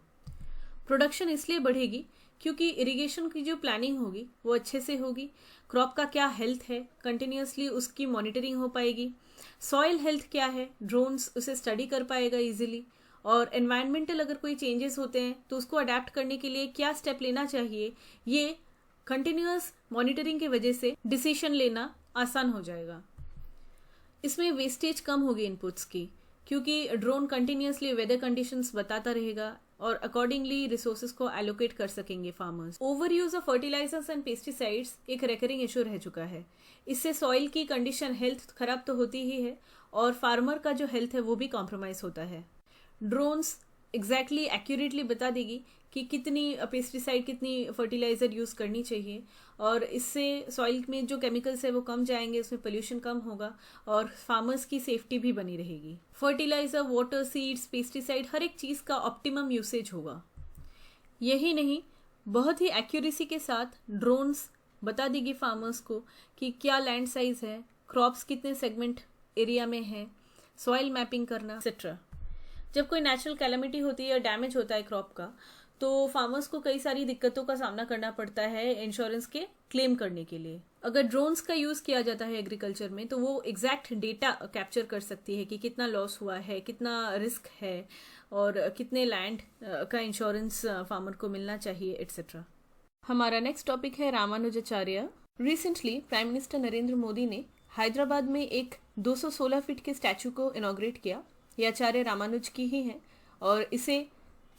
प्रोडक्शन इसलिए बढ़ेगी क्योंकि इरिगेशन की जो प्लानिंग होगी वो अच्छे से होगी, क्रॉप का क्या हेल्थ है कंटिन्यूसली उसकी मॉनिटरिंग हो पाएगी, सॉइल हेल्थ क्या है ड्रोन्स उसे स्टडी कर पाएगा इजीली, और एनवायरमेंटल अगर कोई चेंजेस होते हैं तो उसको अडेप्ट करने के लिए क्या स्टेप लेना चाहिए, ये कंटिन्यूअस मॉनिटरिंग की वजह से डिसीजन लेना आसान हो जाएगा। इसमें वेस्टेज कम होगी इनपुट्स की, क्योंकि ड्रोन कंटिन्यूअसली वेदर कंडीशंस बताता रहेगा और अकॉर्डिंगली रिसोर्सेज को एलोकेट कर सकेंगे farmers. Over use of fertilisers and pesticides एक रेकरिंग इशू रह चुका है। इससे सॉइल की कंडीशन हेल्थ खराब तो होती ही है और फार्मर का जो हेल्थ है वो भी कॉम्प्रोमाइज होता है। ड्रोन्स एग्जैक्टली एक्यूरेटली बता देगी कि कितनी पेस्टिसाइड कितनी फर्टिलाइज़र यूज़ करनी चाहिए, और इससे सॉइल में जो केमिकल्स है वो कम जाएंगे, उसमें पोल्यूशन कम होगा और फार्मर्स की सेफ्टी भी बनी रहेगी। फर्टिलाइज़र, वाटर, सीड्स, पेस्टिसाइड हर एक चीज़ का ऑप्टिमम यूसेज होगा। यही नहीं, बहुत ही एक्यूरेसी के साथ ड्रोन्स बता देगी फार्मर्स को कि क्या लैंड साइज है, क्रॉप्स कितने सेगमेंट एरिया में है, सॉइल मैपिंग करना एक्सेट्रा। जब कोई नेचुरल कैलेमिटी होती है या डैमेज होता है क्रॉप का, तो फार्मर्स को कई सारी दिक्कतों का सामना करना पड़ता है इंश्योरेंस के क्लेम करने के लिए। अगर ड्रोन्स का यूज़ किया जाता है एग्रीकल्चर में, तो वो एग्जैक्ट डेटा कैप्चर कर सकती है कि कितना लॉस हुआ है, कितना रिस्क है और कितने लैंड का इंश्योरेंस फार्मर को मिलना चाहिए एक्सेट्रा। हमारा नेक्स्ट टॉपिक है Ramanujacharya. Recently prime minister Narendra Modi ने हैदराबाद में एक 216 फीट के स्टैचू को इनॉग्रेट किया। ये आचार्य रामानुज की ही है और इसे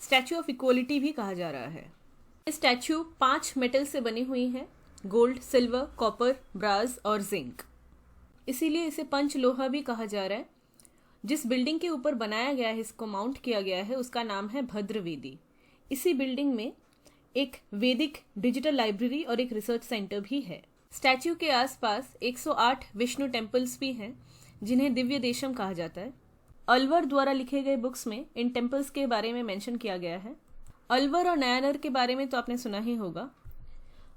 स्टैचू ऑफ इक्वलिटी भी कहा जा रहा है। ये स्टैचू 5 मेटल से बनी हुई है, गोल्ड, सिल्वर, कॉपर, ब्रास और जिंक। इसीलिए इसे पंचलोहा भी कहा जा रहा है। जिस बिल्डिंग के ऊपर बनाया गया है, इसको माउंट किया गया है, उसका नाम है भद्रवेदी। इसी बिल्डिंग में एक वैदिक डिजिटल लाइब्रेरी और एक रिसर्च सेंटर भी है। स्टैच्यू के आसपास 108 विष्णु टेम्पल्स भी हैं, जिन्हें दिव्य देशम कहा जाता है। अलवर द्वारा लिखे गए बुक्स में इन टेम्पल्स के बारे में मेंशन किया गया है। अलवर और नयानर के बारे में तो आपने सुना ही होगा।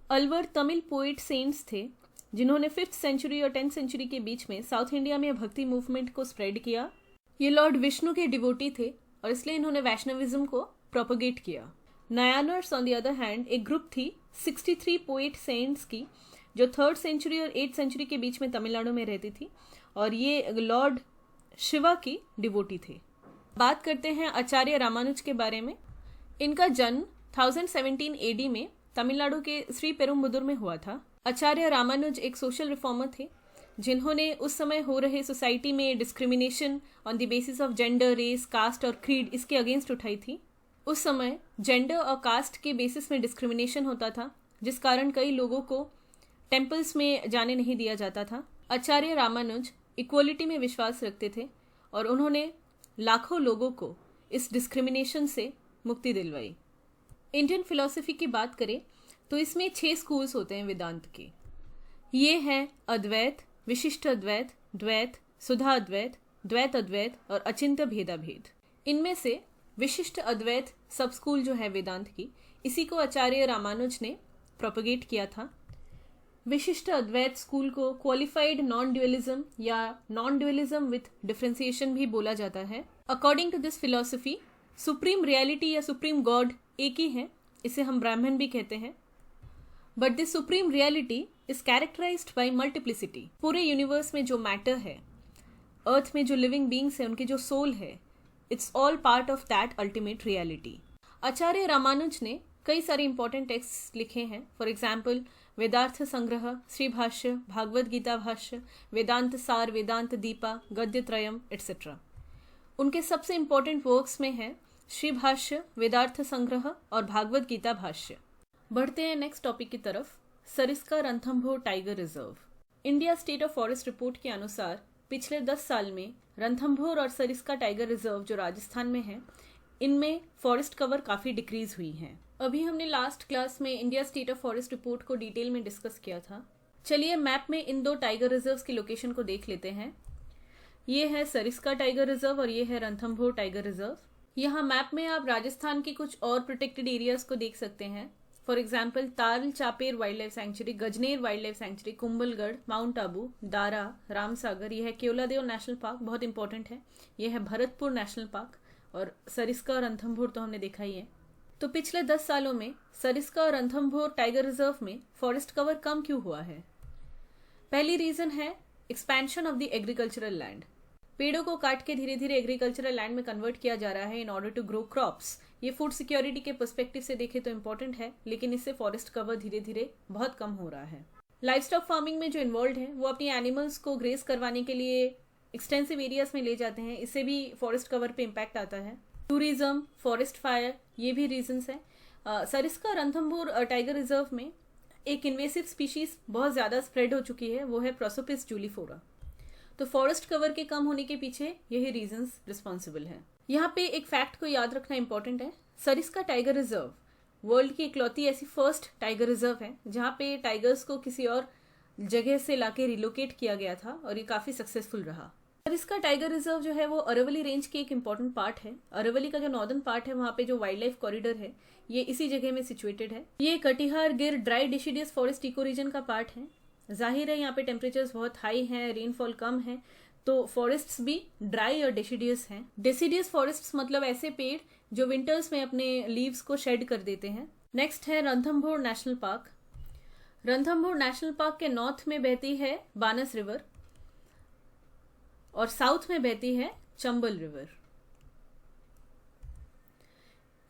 अलवर तमिल पोइट सेंट्स थे, जिन्होंने 5th सेंचुरी और 10th सेंचुरी के बीच में साउथ इंडिया में भक्ति मूवमेंट को स्प्रेड किया। ये लॉर्ड विष्णु के डिवोटी थे और इसलिए इन्होंने वैष्णविज्म को प्रोपोगेट किया। नयानर्स ऑन द अदर हैंड एक ग्रुप थी 63 पोइट सेंट्स की, जो 3rd सेंचुरी और 8th सेंचुरी के बीच में तमिलनाडु में रहती थी और ये लॉर्ड शिवा की डिवोटी थे। बात करते हैं आचार्य रामानुज के बारे में। इनका जन्म 1017 AD में तमिलनाडु के श्री पेरुम्बुदुर में हुआ था। आचार्य रामानुज एक सोशल रिफॉर्मर थे, जिन्होंने उस समय हो रहे सोसाइटी में discrimination on the basis of gender, race, caste और क्रीड, इसके अगेंस्ट उठाई थी। उस समय जेंडर और कास्ट के बेसिस में डिस्क्रिमिनेशन होता था, जिस कारण कई लोगों को टेम्पल्स में जाने नहीं दिया जाता था। आचार्य रामानुज इक्वलिटी में विश्वास रखते थे और उन्होंने लाखों लोगों को इस डिस्क्रिमिनेशन से मुक्ति दिलवाई। इंडियन फिलॉसफी की बात करें तो इसमें 6 स्कूल्स होते हैं वेदांत के। ये हैं अद्वैत, विशिष्ट अद्वैत, द्वैत, सुधा अद्वैत, द्वैत अद्वैत और अचिंत्य भेदाभेद। इनमें से विशिष्ट अद्वैत सब स्कूल जो है वेदांत की, इसी को आचार्य रामानुज ने प्रोपगेट किया था। विशिष्ट अद्वैत स्कूल को क्वालिफाइड नॉन ड्यूअलिज्म या नॉन ड्यूअलिज्म विथ डिफरेंशिएशन भी बोला जाता है। According to this philosophy, supreme reality या सुप्रीम गॉड एक ही है, इसे हम ब्राह्मण भी कहते हैं। But this supreme reality is characterised by multiplicity. पूरे यूनिवर्स में जो मैटर है, अर्थ में जो लिविंग बींग्स है, उनकी जो सोल है, it's all part of that ultimate reality. Acharya Ramanuja ने कई सारे इंपॉर्टेंट टेक्स्ट लिखे हैं। फॉर एग्जाम्पल वेदार्थ संग्रह, श्री भाष्य, भागवत गीता भाष्य, वेदांत सार, वेदांत दीपा, गद्य त्रयम एक्सेट्रा। उनके सबसे इंपॉर्टेंट वर्क्स में है श्री भाष्य, वेदार्थ संग्रह और भागवत गीता भाष्य। बढ़ते हैं नेक्स्ट टॉपिक की तरफ। Sariska Ranthambore tiger reserve. India state of forest report के अनुसार पिछले 10 साल में रणथंभौर और सरिस्का टाइगर रिजर्व जो राजस्थान में है, इनमें फॉरेस्ट कवर काफ़ी डिक्रीज हुई है। अभी हमने लास्ट क्लास में India state of forest report को डिटेल में डिस्कस किया था। चलिए मैप में इन 2 टाइगर रिजर्व्स की लोकेशन को देख लेते हैं। ये है सरिस्का टाइगर रिजर्व और ये है रणथंभौर टाइगर रिजर्व। यहाँ मैप में आप राजस्थान के कुछ और प्रोटेक्टेड एरियाज को देख सकते हैं। For example Tal Chhapar wildlife sanctuary, Gajner wildlife sanctuary, Kumbhalgarh, Mount Abu, Darrah, Ramsagar. यह है केवलादेव नेशनल पार्क, बहुत इंपॉर्टेंट है। यह है भरतपुर नेशनल पार्क और सरिस्का और रणथंभौर तो हमने देखा ही है। तो पिछले 10 सालों में सरिस्का और रणथंभौर टाइगर रिजर्व में फॉरेस्ट कवर कम क्यों हुआ है? पहली रीजन है expansion of the agricultural land. पेड़ों को काट के धीरे धीरे एग्रीकल्चरल लैंड में कन्वर्ट किया जा रहा है in order to grow crops. ये फूड सिक्योरिटी के पर्सपेक्टिव से देखें तो इम्पोर्टेंट है, लेकिन इससे फॉरेस्ट कवर धीरे धीरे बहुत कम हो रहा है। लाइफ स्टॉक फार्मिंग में जो इन्वॉल्व है, वो अपनी एनिमल्स को ग्रेस करवाने के लिए एक्सटेंसिव एरियाज में ले जाते हैं, इससे भी फॉरेस्ट कवर पे इम्पैक्ट आता है। टूरिज्म, फॉरेस्ट फायर, ये भी रीजंस है। सरिस्का रणथंभौर टाइगर रिजर्व में एक इन्वेसिव स्पीशीज बहुत ज़्यादा स्प्रेड हो चुकी है, वो है प्रोसोपिस जूलीफोरा। तो फॉरेस्ट कवर के कम होने के पीछे यही रीजंस रिस्पॉन्सिबल है। यहाँ पे एक फैक्ट को याद रखना इंपॉर्टेंट है। सरिस्का टाइगर रिजर्व वर्ल्ड की इकलौती ऐसी फर्स्ट टाइगर रिजर्व है जहाँ पे टाइगर्स को किसी और जगह से लाके रिलोकेट किया गया था और ये काफ़ी सक्सेसफुल रहा। सरिस्का टाइगर रिजर्व जो है वो अरावली रेंज की एक इम्पॉर्टेंट पार्ट है। अरावली का जो नॉर्दर्न पार्ट है, वहाँ पे जो वाइल्ड लाइफ कॉरिडोर है, ये इसी जगह में सिचुएटेड है। ये Katihar Gir dry deciduous forest ecoregion का पार्ट है। जाहिर है यहाँ पे टेम्परेचर्स बहुत हाई हैं, रेनफॉल कम है, तो फॉरेस्ट्स भी ड्राई और डेसिडियस हैं। डेसिडियस फॉरेस्ट्स मतलब ऐसे पेड़ जो विंटर्स में अपने लीव्स को शेड कर देते हैं। नेक्स्ट है Ranthambore national park. Ranthambore national park के नॉर्थ में बहती है बानस रिवर और साउथ में बहती है चंबल रिवर।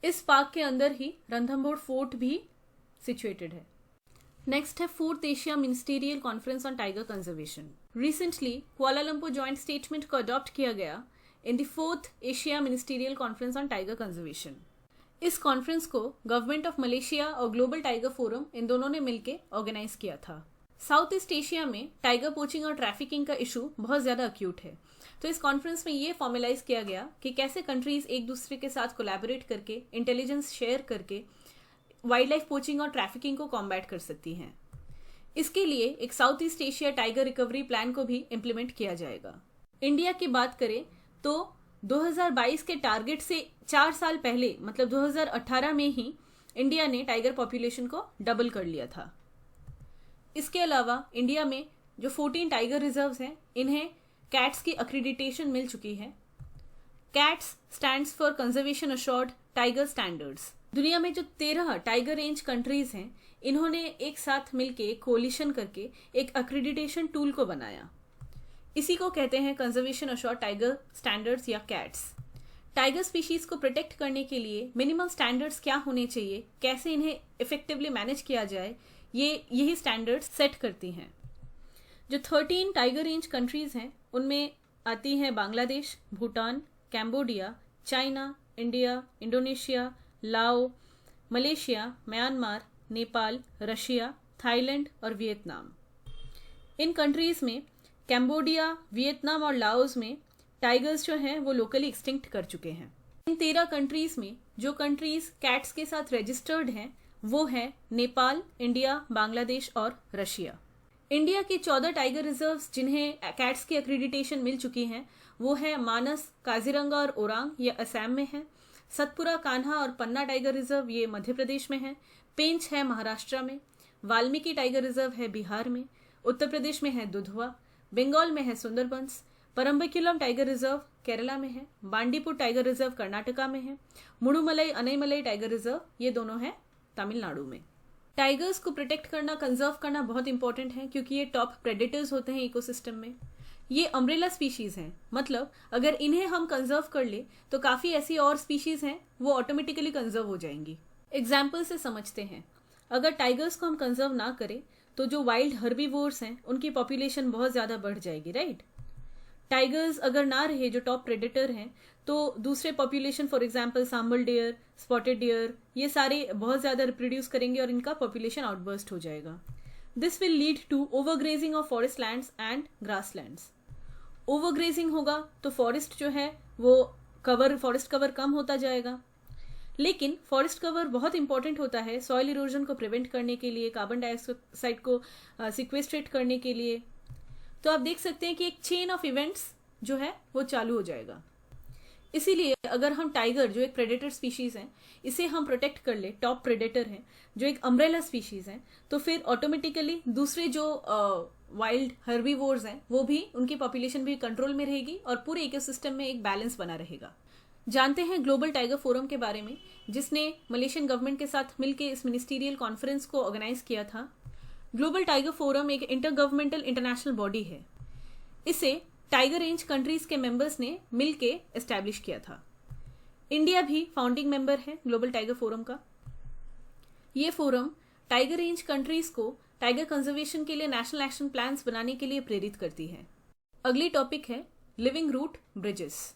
इस पार्क के अंदर ही रणथंभौर फोर्ट भी सिचुएटेड है। नेक्स्ट है fourth Asia ministerial conference on tiger conservation. Recently Kuala Lumpur joint statement को अडॉप्ट किया गया in the fourth Asia ministerial conference on tiger conservation. इस कॉन्फ्रेंस को गवर्नमेंट ऑफ मलेशिया और ग्लोबल टाइगर फोरम इन दोनों ने मिलकर ऑर्गेनाइज किया था। साउथ ईस्ट एशिया में टाइगर पोचिंग और ट्रैफिकिंग का इशू बहुत ज्यादा अक्यूट है, तो इस कॉन्फ्रेंस में ये फॉर्मलाइज किया गया कि कैसे कंट्रीज एक दूसरे के साथ कोलैबोरेट करके इंटेलिजेंस शेयर करके वाइल्ड लाइफ पोचिंग और ट्रैफिकिंग को कॉम्बैट कर सकती हैं। इसके लिए एक south East Asia tiger recovery plan को भी इम्प्लीमेंट किया जाएगा। इंडिया की बात करें तो 2022 के टारगेट से 4 साल पहले मतलब 2018 में ही इंडिया ने टाइगर पॉपुलेशन को डबल कर लिया था। इसके अलावा इंडिया में जो 14 टाइगर रिजर्व्स हैं इन्हें कैट्स की अक्रेडिटेशन मिल चुकी है। Cats stands for conservation assured tiger standards. दुनिया में जो 13 टाइगर रेंज कंट्रीज हैं इन्होंने एक साथ मिलके कोलिशन करके एक अक्रेडिटेशन टूल को बनाया। इसी को कहते हैं कंजर्वेशन अश्योर्ड टाइगर स्टैंडर्ड्स या कैट्स। टाइगर स्पीशीज को प्रोटेक्ट करने के लिए मिनिमम स्टैंडर्ड्स क्या होने चाहिए, कैसे इन्हें इफेक्टिवली मैनेज किया जाए, यही स्टैंडर्ड्स सेट करती हैं। जो 13 टाइगर रेंज कंट्रीज हैं उनमें आती हैं Bangladesh, Bhutan, Cambodia, China, India, Indonesia, Lao, Malaysia, Myanmar, Nepal, Russia, Thailand और वियतनाम। इन कंट्रीज में कैम्बोडिया, वियतनाम और लाओस में टाइगर्स जो हैं वो लोकली एक्सटिंक्ट कर चुके हैं। इन 13 कंट्रीज में जो कंट्रीज कैट्स के साथ रजिस्टर्ड हैं वो है नेपाल, इंडिया, बांग्लादेश और रशिया। इंडिया के 14 टाइगर रिजर्व्स जिन्हें कैट्स की एक्रेडिटेशन मिल चुकी है वो है मानस, काजीरंगा और ओरांग, ये असम में है। सतपुरा, कान्हा और पन्ना टाइगर रिजर्व ये मध्य प्रदेश में है। पेंच है महाराष्ट्र में। वाल्मीकि टाइगर रिजर्व है बिहार में। उत्तर प्रदेश में है दुधवा। बंगाल में है सुंदरबंस। परम्बिकुलम टाइगर रिजर्व केरला में है। बांडीपुर टाइगर रिजर्व कर्नाटका में है। मुडुमलई, अनईमलई टाइगर रिजर्व ये दोनों हैं तमिलनाडु में। टाइगर्स को प्रोटेक्ट करना, कंजर्व करना बहुत इंपॉर्टेंट है क्योंकि ये टॉप प्रेडेटर्स होते हैं इकोसिस्टम में। ये अम्ब्रेला स्पीशीज हैं, मतलब अगर इन्हें हम कंजर्व कर ले तो काफी ऐसी और स्पीशीज हैं वो ऑटोमेटिकली कंजर्व हो जाएंगी। एग्जाम्पल से समझते हैं, अगर टाइगर्स को हम कंजर्व ना करें तो जो वाइल्ड हर्बीवोर्स हैं उनकी पॉपुलेशन बहुत ज्यादा बढ़ जाएगी, राइट। टाइगर्स अगर ना रहे जो टॉप प्रेडेटर हैं तो दूसरे population for example sambar deer, spotted deer ये सारे बहुत ज्यादा रिप्रोड्यूस करेंगे और इनका पॉपुलेशन आउटबर्स्ट हो जाएगा। This will lead to overgrazing of forest lands and grasslands. Overgrazing होगा तो फॉरेस्ट जो है वो फॉरेस्ट कवर कम होता जाएगा। लेकिन फॉरेस्ट कवर बहुत इंपॉर्टेंट होता है सॉइल इरोजन को प्रिवेंट करने के लिए, कार्बन डाइऑक्साइड को सिक्वेस्ट्रेट करने के लिए। तो आप देख सकते हैं कि एक चेन ऑफ इवेंट्स जो है वो चालू हो जाएगा। इसीलिए अगर हम टाइगर जो एक प्रेडेटर स्पीशीज है इसे हम प्रोटेक्ट कर ले, टॉप प्रेडेटर है जो एक अम्ब्रेला स्पीशीज है, तो फिर ऑटोमेटिकली दूसरे जो वाइल्ड हर्बीवोर्स हैं वो भी, उनकी पॉपुलेशन भी कंट्रोल में रहेगी और पूरे इकोसिस्टम में एक बैलेंस बना रहेगा। जानते हैं ग्लोबल टाइगर फोरम के बारे में जिसने मलेशियन गवर्नमेंट के साथ मिलकर इस मिनिस्टीरियल कॉन्फ्रेंस को ऑर्गेनाइज किया था। ग्लोबल टाइगर फोरम एक इंटरगवर्नमेंटल इंटरनेशनल बॉडी है। इसे टाइगर रेंज कंट्रीज के मेंबर्स ने मिलके एस्टैब्लिश किया था। इंडिया भी फाउंडिंग मेंबर है ग्लोबल टाइगर फोरम का। ये फोरम टाइगर रेंज कंट्रीज को टाइगर कंजर्वेशन के लिए नेशनल एक्शन प्लान्स बनाने के लिए प्रेरित करती है। अगली टॉपिक है living root bridges.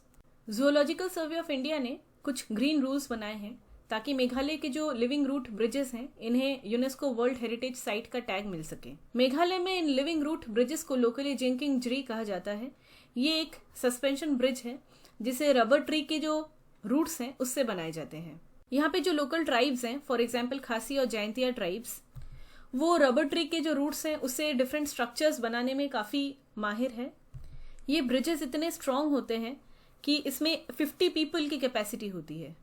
Zoological survey of India ने कुछ ग्रीन रूल्स बनाए हैं ताकि मेघालय के जो लिविंग रूट ब्रिजेस हैं इन्हें यूनेस्को वर्ल्ड हेरिटेज साइट का टैग मिल सके। मेघालय में इन लिविंग रूट ब्रिजेस को लोकली जिंकिंग जरी कहा जाता है। ये एक सस्पेंशन ब्रिज है जिसे रबर ट्री के जो रूट्स हैं उससे बनाए जाते हैं। यहाँ पे जो लोकल ट्राइब्स हैं, फॉर एग्जाम्पल खासी और जैंतिया ट्राइब्स, वो रबर ट्री के जो रूट्स हैं उससे डिफरेंट स्ट्रक्चर्स बनाने में काफी माहिर है। ये ब्रिजेस इतने स्ट्रांग होते हैं कि इसमें 50 पीपल की कैपेसिटी होती है।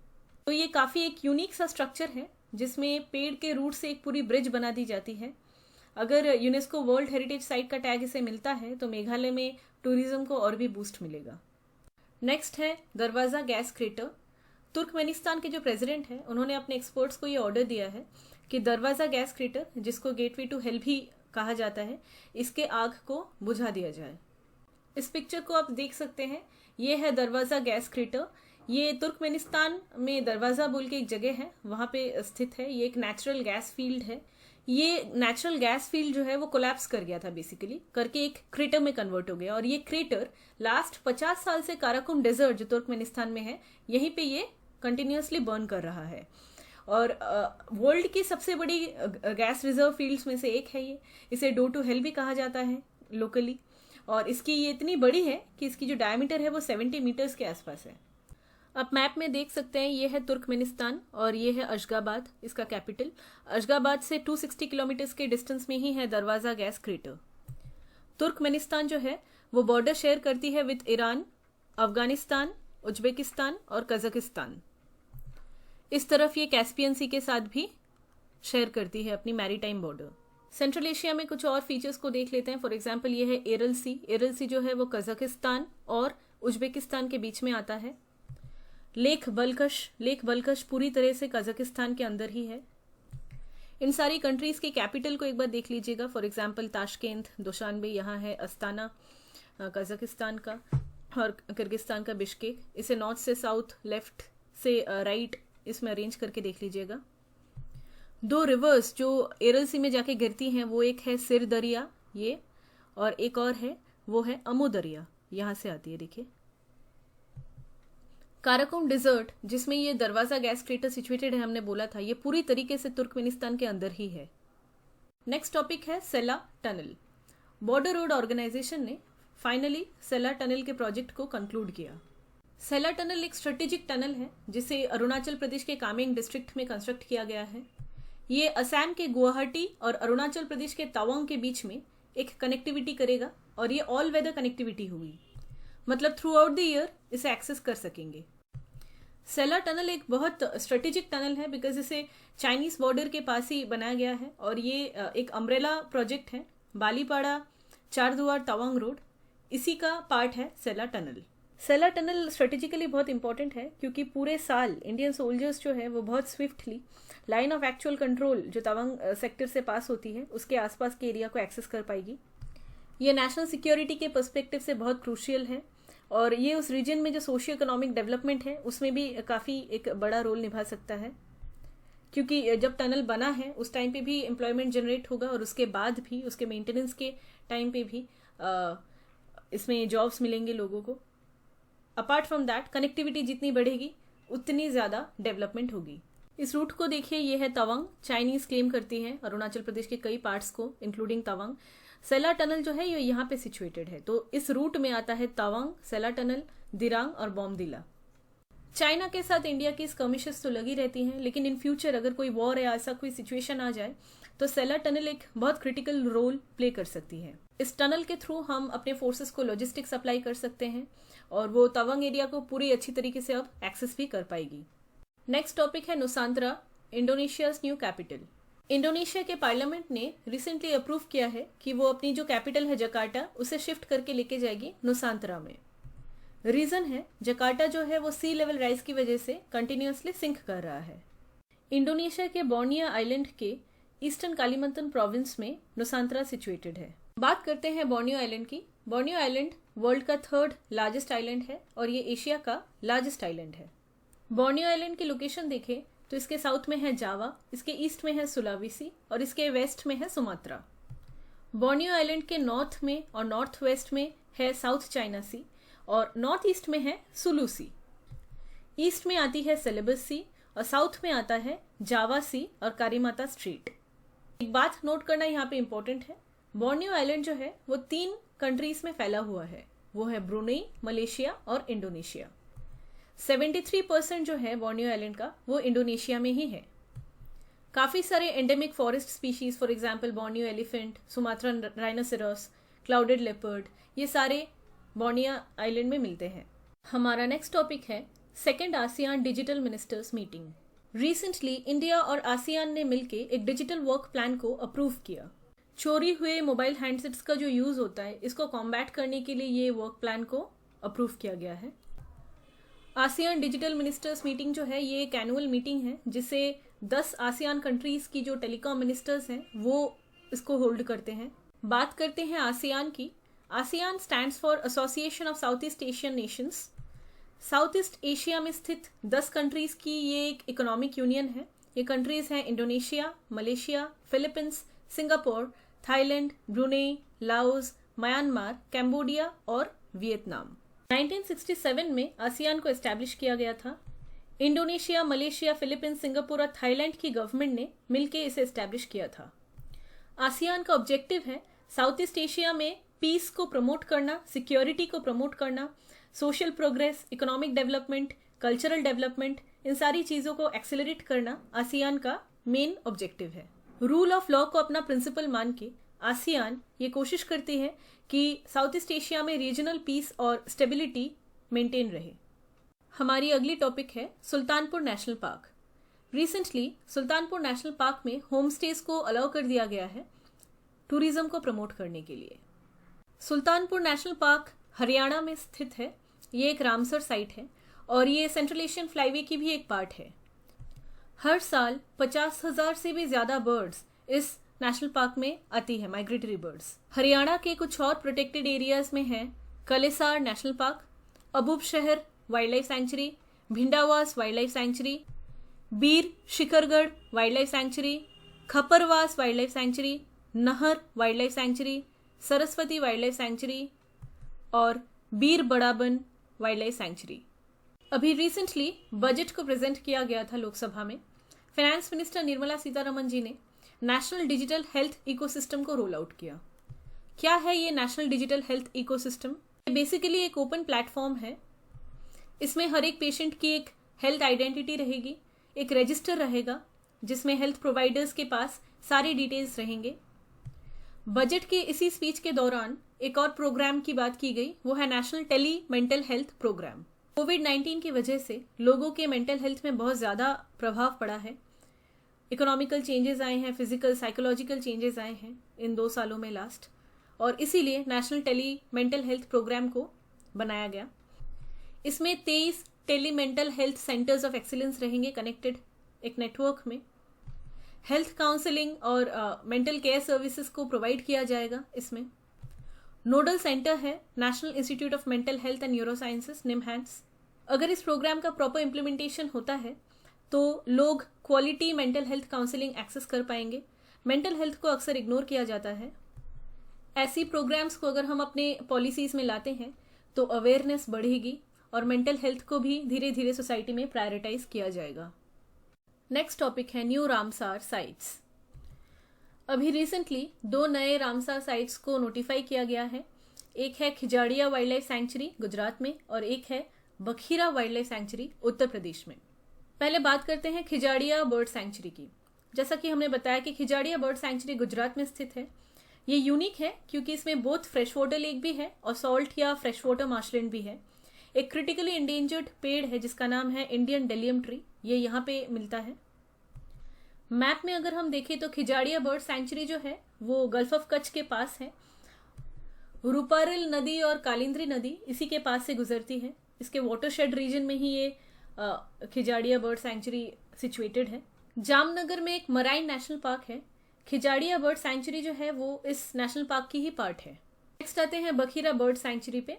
तो ये काफी एक यूनिक सा स्ट्रक्चर है जिसमें पेड़ के रूट से एक पूरी ब्रिज बना दी जाती है। अगर यूनेस्को वर्ल्ड हेरिटेज साइट का टैग इसे मिलता है तो मेघालय में टूरिज्म को और भी बूस्ट मिलेगा। नेक्स्ट है दरवाजा गैस क्रेटर। तुर्कमेनिस्तान के जो प्रेसिडेंट हैं उन्होंने अपने एक्सपर्ट्स को ये ऑर्डर दिया है कि दरवाजा गैस क्रेटर, जिसको गेटवे टू हेल भी कहा जाता है, इसके आग को बुझा दिया जाए। इस पिक्चर को आप देख सकते हैं, ये है दरवाजा गैस क्रेटर। ये तुर्कमेनिस्तान में दरवाजा बोल के एक जगह है, वहां पे स्थित है। ये एक नेचुरल गैस फील्ड है। ये नेचुरल गैस फील्ड जो है वो कोलैप्स कर गया था, बेसिकली करके एक क्रेटर में कन्वर्ट हो गया। और ये क्रेटर लास्ट 50 साल से काराकुम डेजर्ट जो तुर्कमेनिस्तान में है, यहीं पे ये कंटिन्यूअसली बर्न कर रहा है। और वर्ल्ड की सबसे बड़ी गैस रिजर्व फील्ड्स में से एक है ये। इसे डोर टू हेल भी कहा जाता है लोकली। और इसकी ये इतनी बड़ी है कि इसकी जो डायमीटर है वो 70 मीटर्स के आसपास है। आप मैप में देख सकते हैं, ये है तुर्कमेनिस्तान और ये है अशगाबाद, इसका कैपिटल। अशगाबाद से 260 किलोमीटर्स के डिस्टेंस में ही है दरवाजा गैस क्रेटर। तुर्कमेनिस्तान जो है वो बॉर्डर शेयर करती है विद ईरान, अफगानिस्तान, उज्बेकिस्तान और कजाकिस्तान। इस तरफ ये कैस्पियन सी के साथ भी शेयर करती है अपनी मैरीटाइम बॉर्डर। सेंट्रल एशिया में कुछ और फीचर्स को देख लेते हैं। फॉर एग्जांपल ये है एरल सी। एरल सी जो है वो कजाकिस्तान और उज्बेकिस्तान के बीच में आता है। लेक बल्कश पूरी तरह से कजाकिस्तान के अंदर ही है। इन सारी कंट्रीज के कैपिटल को एक बार देख लीजिएगा। फॉर एग्जांपल ताशकेंत, दुशानबे यहाँ है, अस्ताना कजाकिस्तान का और किर्गिस्तान का बिश्केक। इसे नॉर्थ से साउथ, लेफ्ट से राइट इसमें अरेंज करके देख लीजिएगा। दो रिवर्स जो एरल सी में जाके गिरती हैं, वो एक है सिर दरिया ये, और एक और है वो है अमू दरिया, यहां से आती है। देखिए काराकुम डिजर्ट जिसमें ये दरवाजा गैस क्रेटर सिचुएटेड है, हमने बोला था, ये पूरी तरीके से तुर्कमेनिस्तान के अंदर ही है। नेक्स्ट टॉपिक है सेला टनल। बॉर्डर रोड ऑर्गेनाइजेशन ने फाइनली सेला टनल के प्रोजेक्ट को कंक्लूड किया। सेला टनल एक स्ट्रेटेजिक टनल है जिसे अरुणाचल प्रदेश के कामेंग डिस्ट्रिक्ट में कंस्ट्रक्ट किया गया है। ये असम के गुवाहाटी और अरुणाचल प्रदेश के तवांग के बीच में एक कनेक्टिविटी करेगा और ये ऑल वेदर कनेक्टिविटी होगी, मतलब थ्रू आउट द ईयर इसे एक्सेस कर सकेंगे। सेला टनल एक बहुत स्ट्रेटेजिक टनल है बिकॉज इसे चाइनीज बॉर्डर के पास ही बनाया गया है और ये एक अम्ब्रेला प्रोजेक्ट है। बालीपाड़ा चारदुआर तवांग रोड इसी का पार्ट है सेला टनल। सेला टनल स्ट्रेटेजिकली बहुत इंपॉर्टेंट है क्योंकि पूरे साल इंडियन सोल्जर्स जो है वो बहुत swiftly line of actual control जो तवांग सेक्टर से पास होती है उसके आसपास के एरिया को एक्सेस कर पाएगी। ये नेशनल सिक्योरिटी के पर्सपेक्टिव से बहुत क्रूशियल है और ये उस रीजन में जो सोशियो इकोनॉमिक डेवलपमेंट है उसमें भी काफ़ी एक बड़ा रोल निभा सकता है, क्योंकि जब टनल बना है उस टाइम पे भी एम्प्लॉयमेंट जनरेट होगा और उसके बाद भी उसके मेंटेनेंस के टाइम पे भी इसमें जॉब्स मिलेंगे लोगों को। अपार्ट फ्रॉम दैट कनेक्टिविटी जितनी बढ़ेगी उतनी ज़्यादा डेवलपमेंट होगी। इस रूट को देखिए, ये है तवांग। चाइनीज क्लेम करती है अरुणाचल प्रदेश के कई पार्ट्स को इंक्लूडिंग तवांग। सेला टनल जो है ये यहाँ पे सिचुएटेड है, तो इस रूट में आता है तवांग, सेला टनल, दिरांग और बॉमदिला। चाइना के साथ इंडिया की स्कर्मिशेस तो लगी रहती हैं, लेकिन इन फ्यूचर अगर कोई वॉर या ऐसा कोई सिचुएशन आ जाए तो सेला टनल एक बहुत क्रिटिकल रोल प्ले कर सकती है। इस टनल के थ्रू हम अपने फोर्सेस को लॉजिस्टिक सप्लाई कर सकते हैं और वो तवांग एरिया को पूरी अच्छी तरीके से अब एक्सेस भी कर पाएगी। नेक्स्ट टॉपिक है नुसांतरा, इंडोनेशियाज न्यू कैपिटल। इंडोनेशिया के पार्लियामेंट ने रिसेंटली अप्रूव किया है कि वो अपनी जो कैपिटल है जकार्ता उसे शिफ्ट करके लेके जाएगी नुसांतरा में। रीजन है जकार्ता जो है वो सी लेवल राइज की वजह से कंटिन्यूअसली सिंक कर रहा है। इंडोनेशिया के बोर्नियो आइलैंड के ईस्टर्न कालीमंतन प्रोविंस में नुसांतरा सिचुएटेड है। बात करते हैं बोर्नियो आइलैंड की। बोर्नियो आइलैंड वर्ल्ड का 3rd लार्जेस्ट आइलैंड है और ये एशिया का लार्जेस्ट आइलैंड है। बोर्नियो आइलैंड की लोकेशन देखें तो इसके साउथ में है जावा, इसके ईस्ट में है सुलावेसी और इसके वेस्ट में है सुमात्रा। बोर्नियो आइलैंड के नॉर्थ में और नॉर्थ वेस्ट में है साउथ चाइना सी और नॉर्थ ईस्ट में है सुलू सी। ईस्ट में आती है सेलेबस सी और साउथ में आता है जावा सी और कारीमाता स्ट्रेट। एक बात नोट करना यहाँ पे इम्पोर्टेंट है, बोर्नियो आइलैंड जो है वो 3 कंट्रीज में फैला हुआ है, वो है ब्रुनेई, मलेशिया और इंडोनेशिया। 73% जो है बोर्नियो आइलैंड का वो इंडोनेशिया में ही है। काफ़ी सारे endemic forest species, for example Borneo elephant, Sumatran rhinoceros, clouded leopard, ये सारे बोर्नियो आइलैंड में मिलते हैं। हमारा नेक्स्ट टॉपिक है 2nd ASEAN digital ministers meeting. Recently India और आसियान ने मिलकर एक डिजिटल वर्क प्लान को अप्रूव किया। चोरी हुए मोबाइल हैंडसेट्स का जो यूज़ होता है, इसको कॉम्बैट करने के लिए ये वर्क प्लान को अप्रूव किया गया है। आसियान डिजिटल मिनिस्टर्स मीटिंग जो है, ये एक एनुअल मीटिंग है जिसे 10 आसियान कंट्रीज़ की जो टेलीकॉम मिनिस्टर्स हैं वो इसको होल्ड करते हैं। बात करते हैं आसियान की। ASEAN stands for association of south east Asian Nations. South East Asia में स्थित 10 कंट्रीज़ की ये एक इकोनॉमिक यूनियन है। ये कंट्रीज़ हैं Indonesia, Malaysia, Philippines, Singapore, Thailand, Brunei, Laos, Myanmar, Cambodia और वियतनाम। 1967 में आसियान को एस्टैब्लिश किया गया था। इंडोनेशिया, मलेशिया, फिलीपींस, सिंगापुर और थाईलैंड की गवर्नमेंट ने मिलकर इसे एस्टैब्लिश किया था। आसियान का ऑब्जेक्टिव है साउथ ईस्ट एशिया में पीस को प्रमोट करना, सिक्योरिटी को प्रमोट करना, social progress, economic development, cultural development, इन सारी चीज़ों को एक्सेलरेट करना आसियान का मेन ऑब्जेक्टिव है। रूल ऑफ लॉ को अपना प्रिंसिपल मान के आसियान ये कोशिश करती है कि साउथ ईस्ट एशिया में रीजनल पीस और स्टेबिलिटी मेंटेन रहे। हमारी अगली टॉपिक है Sultanpur national park. Recently Sultanpur national park में होम स्टेज को अलाउ कर दिया गया है टूरिज्म को प्रमोट करने के लिए। सुल्तानपुर नेशनल पार्क हरियाणा में स्थित है। ये एक रामसर साइट है और ये सेंट्रल एशियन फ्लाईवे की भी एक पार्ट है। हर साल 50,000 से भी ज़्यादा बर्ड्स इस नेशनल पार्क में आती है, माइग्रेटरी बर्ड्स। हरियाणा के कुछ और प्रोटेक्टेड एरियाज में हैं कलेसार national park, Abub Shahar wildlife sanctuary, Bhindawas wildlife sanctuary, Bir Shikargarh wildlife sanctuary, Khaparwas wildlife sanctuary, Nahar wildlife sanctuary, Saraswati wildlife sanctuary और Bir Badaban wildlife sanctuary. अभी रिसेंटली बजट को प्रेजेंट किया गया था लोकसभा में। फाइनेंस मिनिस्टर निर्मला सीतारमण जी ने नेशनल डिजिटल हेल्थ इकोसिस्टम को roll out किया। क्या है ये national digital health ecosystem? Basically एक ओपन प्लेटफॉर्म है। इसमें हर एक पेशेंट की एक हेल्थ आइडेंटिटी रहेगी, एक रजिस्टर रहेगा जिसमें हेल्थ प्रोवाइडर्स के पास सारी डिटेल्स रहेंगे। बजट के इसी स्पीच के दौरान एक और प्रोग्राम की बात की गई, वो है national tele mental health programme. कोविड-19 की वजह से लोगों के मेंटल हेल्थ में बहुत ज़्यादा प्रभाव पड़ा है। इकोनॉमिकल चेंजेस आए हैं, फिजिकल साइकोलॉजिकल चेंजेस आए हैं इन 2 सालों में लास्ट, और इसीलिए national tele mental health programme को बनाया गया। इसमें 23 tele mental health centres of excellence रहेंगे कनेक्टेड एक नेटवर्क में। हेल्थ काउंसलिंग और मेंटल केयर सर्विसेज को प्रोवाइड किया जाएगा। इसमें नोडल सेंटर है National Institute of Mental Health and Neurosciences, NIMHANS. अगर इस प्रोग्राम का प्रॉपर इम्प्लीमेंटेशन होता है तो लोग quality mental health counselling access कर पाएंगे। मेंटल हेल्थ को अक्सर इग्नोर किया जाता है। ऐसी प्रोग्राम्स को अगर हम अपने पॉलिसीज़ में लाते हैं तो अवेयरनेस बढ़ेगी और मेंटल हेल्थ को भी धीरे धीरे सोसाइटी में प्रायोरिटाइज किया जाएगा। नेक्स्ट टॉपिक है न्यू रामसार साइट्स। अभी रिसेंटली 2 नए रामसार साइट्स को नोटिफाई किया गया है। एक है Khijadia wild life sanctuary Gujarat में और एक है Bakhira wild life sanctuary Uttar Pradesh में। पहले बात करते हैं खिजाड़िया बर्ड सेंचुरी की। जैसा कि हमने बताया कि खिजाड़िया बर्ड सेंचुरी गुजरात में स्थित है। ये यूनिक है क्योंकि इसमें बोथ फ्रेश वाटर लेक भी है और सॉल्ट या फ्रेश वाटर मार्शलैंड भी है। एक क्रिटिकली इंडेंजर्ड पेड़ है जिसका नाम है इंडियन डेलियम ट्री, ये यहाँ पे मिलता है। मैप में अगर हम देखें तो खिजाड़िया बर्ड सेंचुरी जो है वो गल्फ ऑफ कच्छ के पास है। रूपारेल नदी और कालिंद्री नदी इसी के पास से गुजरती है। इसके वाटरशेड रीजन में ही ये खिजाड़िया बर्ड सेंचुरी सिचुएटेड है। जामनगर में एक मराइन नेशनल पार्क है। खिजाड़िया बर्ड सेंचुरी जो है वो इस नेशनल पार्क की ही पार्ट है। नेक्स्ट आते हैं बखीरा बर्ड सेंचुरी पे।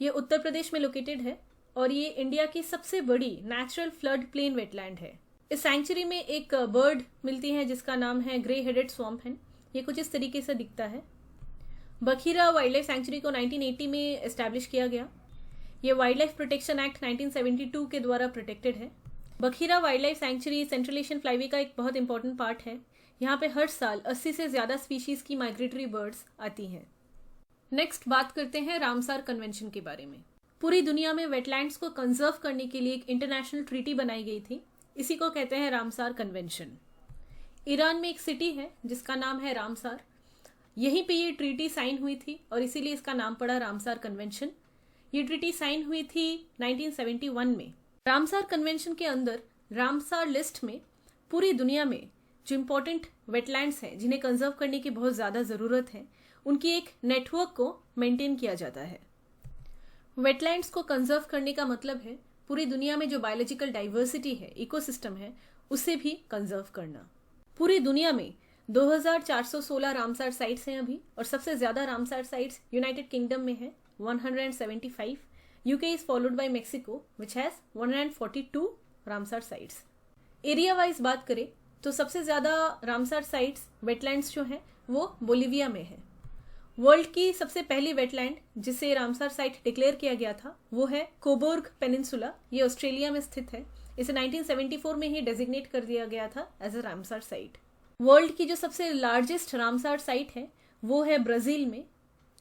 ये उत्तर प्रदेश में लोकेटेड है और ये इंडिया की सबसे बड़ी नेचुरल फ्लड प्लेन वेटलैंड है। इस सेंचुरी में एक बर्ड मिलती है जिसका नाम है ग्रे हेडेड स्वैम्प हेन। ये कुछ इस तरीके से दिखता है। बखीरा वाइल्ड लाइफ सेंचुरी को 1980 में एस्टैब्लिश किया गया। ये वाइल्ड लाइफ प्रोटेक्शन एक्ट 1972 के द्वारा प्रोटेक्टेड है। Bakhira wild life sanctuary central Asian flyway का एक बहुत इंपॉर्टेंट पार्ट है। यहाँ पे हर साल 80 से ज़्यादा स्पीशीज़ की माइग्रेटरी बर्ड्स आती हैं। नेक्स्ट बात करते हैं रामसार कन्वेंशन के बारे में। पूरी दुनिया में वेटलैंड्स को कंजर्व करने के लिए एक इंटरनेशनल ट्रीटी बनाई गई थी। इसी को कहते हैं रामसार कन्वेंशन। ईरान में एक सिटी है जिसका नाम है रामसार। यहीं पे ये ट्रीटी साइन हुई थी और इसीलिए इसका नाम पड़ा रामसार कन्वेंशन। ये ट्रीटी साइन हुई थी 1971 में। रामसार कन्वेंशन के अंदर रामसार लिस्ट में पूरी दुनिया में जो इम्पोर्टेंट वेटलैंड्स हैं जिन्हें कंजर्व करने की बहुत ज़्यादा ज़रूरत है, उनकी एक नेटवर्क को मेंटेन किया जाता है। वेटलैंड्स को कंजर्व करने का मतलब है पूरी दुनिया में जो बायोलॉजिकल डाइवर्सिटी है, इकोसिस्टम है, उसे भी कंजर्व करना। पूरी दुनिया में 2416 रामसार साइट्स हैं अभी, और सबसे ज़्यादा रामसार साइट्स यूनाइटेड किंगडम में है 175। UK is followed by Mexico which has 142 Ramsar sites. Area wise बात करें तो सबसे ज़्यादा रामसार साइट्स वेटलैंड्स जो हैं वो बोलिविया में है। वर्ल्ड की सबसे पहली वेटलैंड जिसे रामसार साइट डिक्लेयर किया गया था वो है कोबोर्ग पेनिनसुला। ये ऑस्ट्रेलिया में स्थित है। इसे 1974 में ही डेजिग्नेट कर दिया गया था as a Ramsar site. World की जो सबसे लार्जेस्ट रामसार साइट है वो है ब्राज़ील में,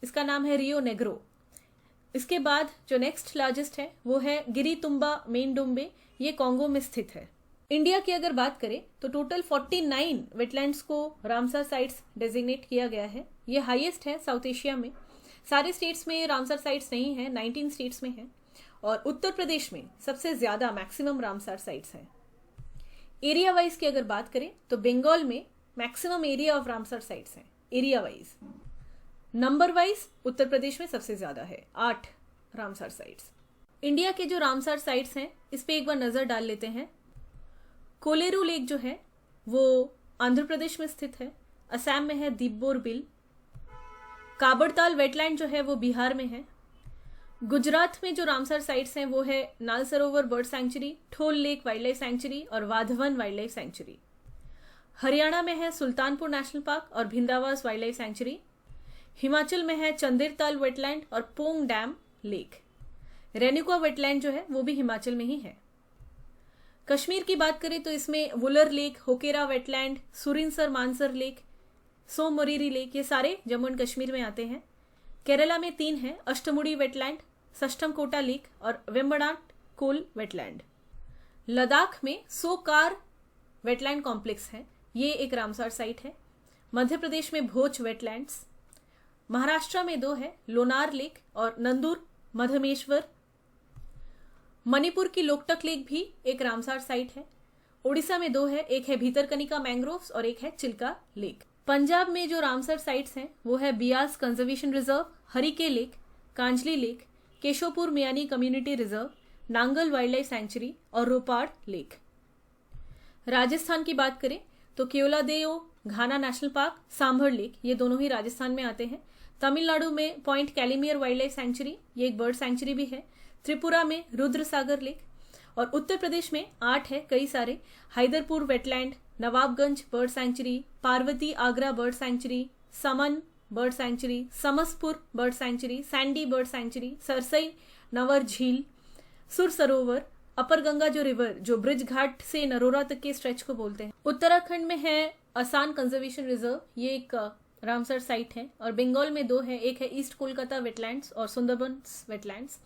इसका नाम है रियो नेग्रो। इसके बाद जो नेक्स्ट लार्जेस्ट है वो है गिरितुम्बा मेनडुम्बे, ये कॉन्गो में स्थित है। इंडिया की अगर बात करें तो टोटल 49 वेटलैंड्स को रामसार साइट्स डेजिग्नेट किया गया है। ये हाईएस्ट है साउथ एशिया में। सारे स्टेट्स में रामसार साइट्स नहीं है, 19 स्टेट्स में है, और उत्तर प्रदेश में सबसे ज़्यादा मैक्सिमम रामसार साइट्स हैं। एरिया वाइज की अगर बात करें तो बंगाल में maximum area of Ramsar sites हैं area wise. Number wise Uttar Pradesh में सबसे ज़्यादा है, 8 रामसार साइट्स। इंडिया के जो रामसार साइट्स हैं इस पर एक बार नज़र डाल लेते हैं। कोलेरू लेक जो है वो आंध्र प्रदेश में स्थित है। असम में है दीपबोर बिल। काबड़ताल वेटलैंड जो है वो बिहार में है। गुजरात में जो रामसार साइट्स हैं वो है Nal Sarovar bird sanctuary, Thol lake wildlife sanctuary और Wadhwana wildlife sanctuary. Haryana में है सुल्तानपुर नेशनल पार्क और Bhindawas wildlife sanctuary. Himachal में है चंदेरताल वेटलैंड और Pong dam lake. Renuka wetland जो है वो भी हिमाचल में ही है। कश्मीर की बात करें तो इसमें Wular lake, Hokera wetland, Surinsar Mansar lake, Tsomoriri lake, ये सारे जम्मू एंड कश्मीर में आते हैं। केरला में 3 हैं, अष्टमुड़ी वेटलैंड, सष्टम कोटा लेक और वेम्बनाड कोल वेटलैंड। लद्दाख में सोकार वेटलैंड कॉम्प्लेक्स है, ये एक रामसार साइट है। मध्य प्रदेश में भोज वेटलैंड्स। महाराष्ट्र में 2 है, लोनार लेक और नंदूर मधमेश्वर। मणिपुर की लोकटक लेक भी एक रामसार साइट है। उड़ीसा में 2 है, एक है भीतरकनिका मैंग्रोव्स और एक है चिल्का लेक। पंजाब में जो रामसार साइट्स हैं वो है Beas conservation reserve, Harike lake, Kanjli lake, Keshopur Miani community reserve, Nangal wild life sanctuary और रोपाड़ लेक। राजस्थान की बात करें तो केवलादेओ घाना नेशनल पार्क, सांभर लेक, ये दोनों ही राजस्थान में आते हैं। तमिलनाडु में पॉइंट कैलिमियर वाइल्ड लाइफ सैंक्चुरी, ये एक बर्ड सैंक्चुरी भी है। त्रिपुरा में रुद्र सागर लेक, और उत्तर प्रदेश में 8 है कई सारे, Haiderpur wetland, Nawabganj bird sanctuary, Parvati Agra bird sanctuary, Saman bird sanctuary, Samaspur bird sanctuary, Sandi bird sanctuary, Sarsai Nawar Jheel, सुर सरोवर, अपर गंगा जो रिवर जो ब्रिज घाट से नरोरा तक के स्ट्रेच को बोलते हैं। उत्तराखंड में है असान कंजर्वेशन रिजर्व, ये एक रामसर साइट है। और बंगाल में 2 है, एक है ईस्ट कोलकाता वेटलैंड्स और सुंदरबंस वेटलैंड्स।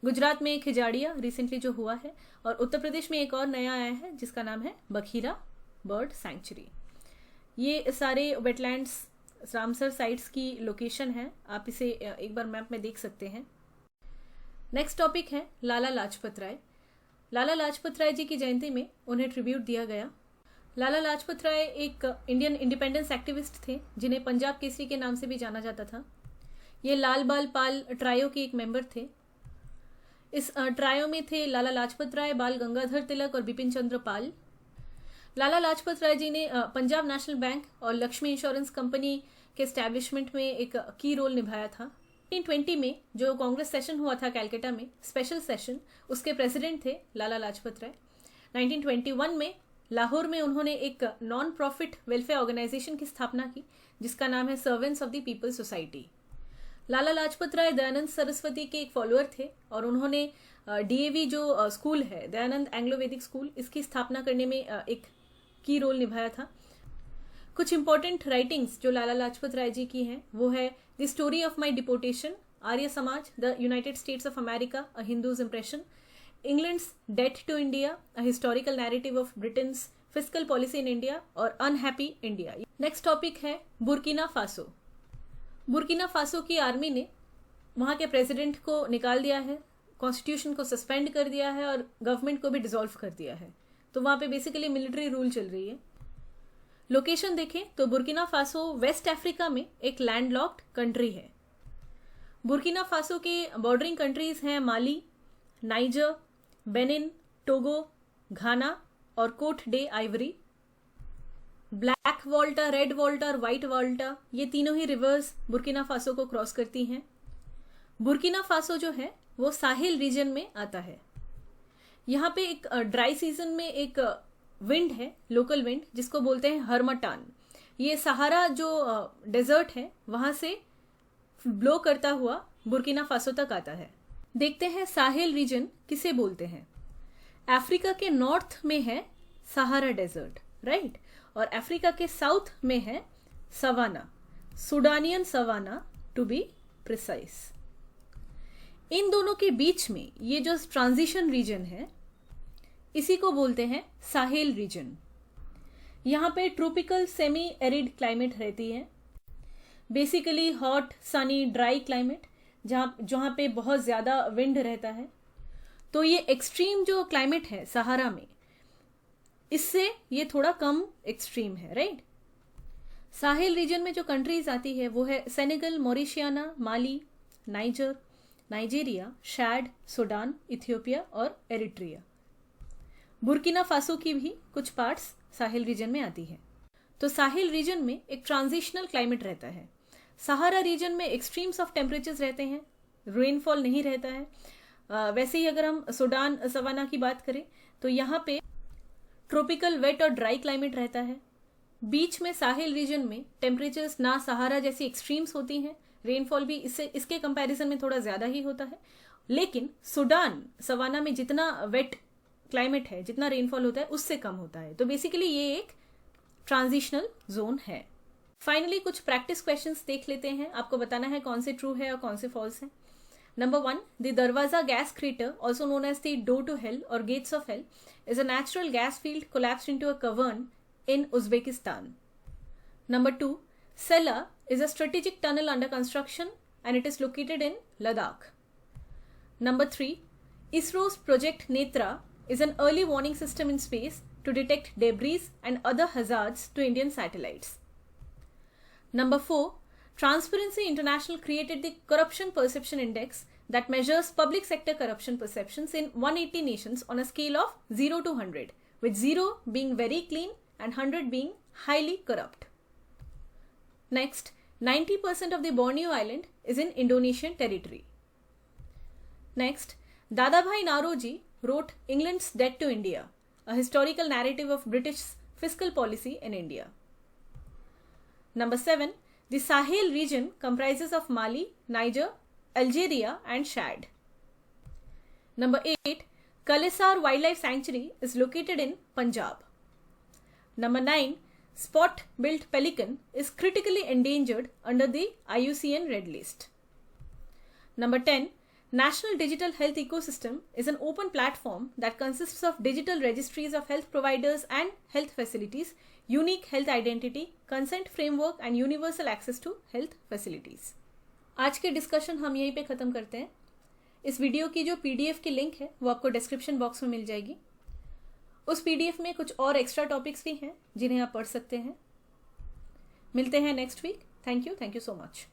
गुजरात में एक हिजाड़िया रिसेंटली जो हुआ है, और उत्तर प्रदेश में एक और नया आया है जिसका नाम है बखीरा बर्ड सैंक्चुरी। ये सारे वेटलैंड्स रामसर साइट्स की लोकेशन है, आप इसे एक बार मैप में देख सकते हैं। नेक्स्ट टॉपिक है लाला लाजपत राय। लाला लाजपत राय जी की जयंती में उन्हें ट्रिब्यूट दिया गया। लाला लाजपत राय एक इंडियन इंडिपेंडेंस एक्टिविस्ट थे जिन्हें पंजाब केसरी के नाम से भी जाना जाता था। ये लाल बाल पाल ट्रायो के एक मेंबर थे। इस ट्रायो में थे लाला लाजपत राय, बाल गंगाधर तिलक और बिपिन चंद्र पाल। लाला लाजपत राय जी ने पंजाब नेशनल बैंक और लक्ष्मी इंश्योरेंस कंपनी के एस्टैब्लिशमेंट में एक की रोल निभाया था। 1920 में जो कांग्रेस सेशन हुआ था कैलकाटा में, स्पेशल सेशन, उसके प्रेसिडेंट थे लाला लाजपत राय। 1921 में लाहौर में उन्होंने एक नॉन प्रॉफिट वेलफेयर ऑर्गेनाइजेशन की स्थापना की जिसका नाम है Servants of the People Society. Lala Lajpat Rai Dayanand Saraswati के एक फॉलोअर थे और उन्होंने डीएवी जो स्कूल है, दयानंद एंग्लो वैदिक स्कूल, इसकी स्थापना करने में एक की रोल निभाया था। कुछ इंपॉर्टेंट राइटिंग्स जो लाला लाजपत राय जी की हैं वो है the Story of My Deportation, Arya Samaj, the United States of America, a Hindu's Impression, England's Debt to India, a Historical Narrative of Britain's Fiscal Policy in India और अनहैप्पी इंडिया। नेक्स्ट टॉपिक है Burkina Faso. Burkina Faso की army ने वहाँ के president को निकाल दिया है, कॉन्स्टिट्यूशन को सस्पेंड कर दिया है और गवर्नमेंट को भी डिसॉल्व कर दिया है। तो वहाँ पे बेसिकली मिलिट्री रूल चल रही है। लोकेशन देखें तो बुर्किना फासो वेस्ट अफ्रीका में एक लैंडलॉक्ड कंट्री है। बुर्किना फासो के बॉर्डरिंग कंट्रीज हैं Mali, Niger, Benin, Togo, Ghana और Cote d'Ivoire. Black Volta, Red Volta और व्हाइट वॉल्टा, ये तीनों ही रिवर्स बुर्किना फासो को क्रॉस करती हैं। बुर्किना फासो जो है वो साहिल रीजन में आता है। यहाँ पे एक ड्राई सीजन में एक विंड है, लोकल विंड, जिसको बोलते हैं हर्मटान। ये सहारा जो डेजर्ट है वहां से ब्लो करता हुआ बुर्किना फासो तक आता है। देखते हैं साहिल रीजन किसे बोलते हैं। अफ्रीका के नॉर्थ में है सहारा डेजर्ट, राइट, और अफ्रीका के साउथ में है savanna, Sudanian savanna to be precise. इन दोनों के बीच में ये जो ट्रांजिशन रीजन है इसी को बोलते हैं साहेल रीजन। यहाँ पे ट्रॉपिकल सेमी एरिड क्लाइमेट रहती है, basically hot Sunny dry climate, जहाँ पे बहुत ज़्यादा विंड रहता है। तो ये एक्सट्रीम जो क्लाइमेट है सहारा में, इससे ये थोड़ा कम एक्सट्रीम है, राइट। साहेल रीजन में जो कंट्रीज आती है वो है Senegal, Mauritania, Mali, Niger, Nigeria, Chad, Sudan, Ethiopia और एरिट्रिया। बुर्किना फासो की भी कुछ पार्ट्स साहिल रीजन में आती है। तो साहिल रीजन में एक ट्रांजिशनल क्लाइमेट रहता है। सहारा रीजन में एक्सट्रीम्स ऑफ टेम्परेचर्स रहते हैं, रेनफॉल नहीं रहता है। वैसे ही अगर हम सूडान सवाना की बात करें तो यहाँ पे ट्रॉपिकल वेट और ड्राई क्लाइमेट रहता है। बीच में साहिल रीजन में टेम्परेचर्स ना सहारा जैसी एक्सट्रीम्स होती हैं, रेनफॉल भी इसके कंपैरिजन में थोड़ा ज़्यादा ही होता है। लेकिन सूडान सवाना में जितना वेट क्लाइमेट है, जितना रेनफॉल होता है, उससे कम होता है। तो बेसिकली ये एक ट्रांजिशनल जोन है। फाइनली कुछ प्रैक्टिस क्वेश्चंस देख लेते हैं, आपको बताना है कौन से ट्रू है और कौन से फॉल्स है। Number 1, the Darvaza gas crater, also known as the door to hell और gates of hell, is a natural gas field collapsed into a cavern in Uzbekistan. Number 2, Sela is a strategic tunnel under construction and it is located in Ladakh. Number 3, ISRO's Project Netra is an early warning system in space to detect debris and other hazards to Indian satellites. Number 4, Transparency International created the Corruption Perception Index that measures public sector corruption perceptions in 180 nations on a scale of 0 to 100, with 0 being very clean and 100 being highly corrupt. Next, 90% of the Borneo island is in Indonesian territory. Next, Dadabhai Naoroji wrote England's Debt to India, a historical narrative of British fiscal policy in India. Number 7, the Sahel region comprises of Mali, Niger, Algeria and Chad. Number 8, Kalesar Wildlife Sanctuary is located in Punjab. Number 9, spot-billed pelican is critically endangered under the IUCN Red List. Number 10, National Digital Health Ecosystem is an open platform that consists of digital registries of health providers and health facilities, unique health identity, consent framework and universal access to health facilities. आज के discussion हम यहीं पे ख़त्म करते हैं। इस video की जो पीडीएफ की लिंक है वो आपको डिस्क्रिप्शन बॉक्स में मिल जाएगी। उस पीडीएफ में कुछ और एक्स्ट्रा टॉपिक्स भी हैं जिन्हें आप पढ़ सकते हैं। मिलते हैं next week. Thank you so much.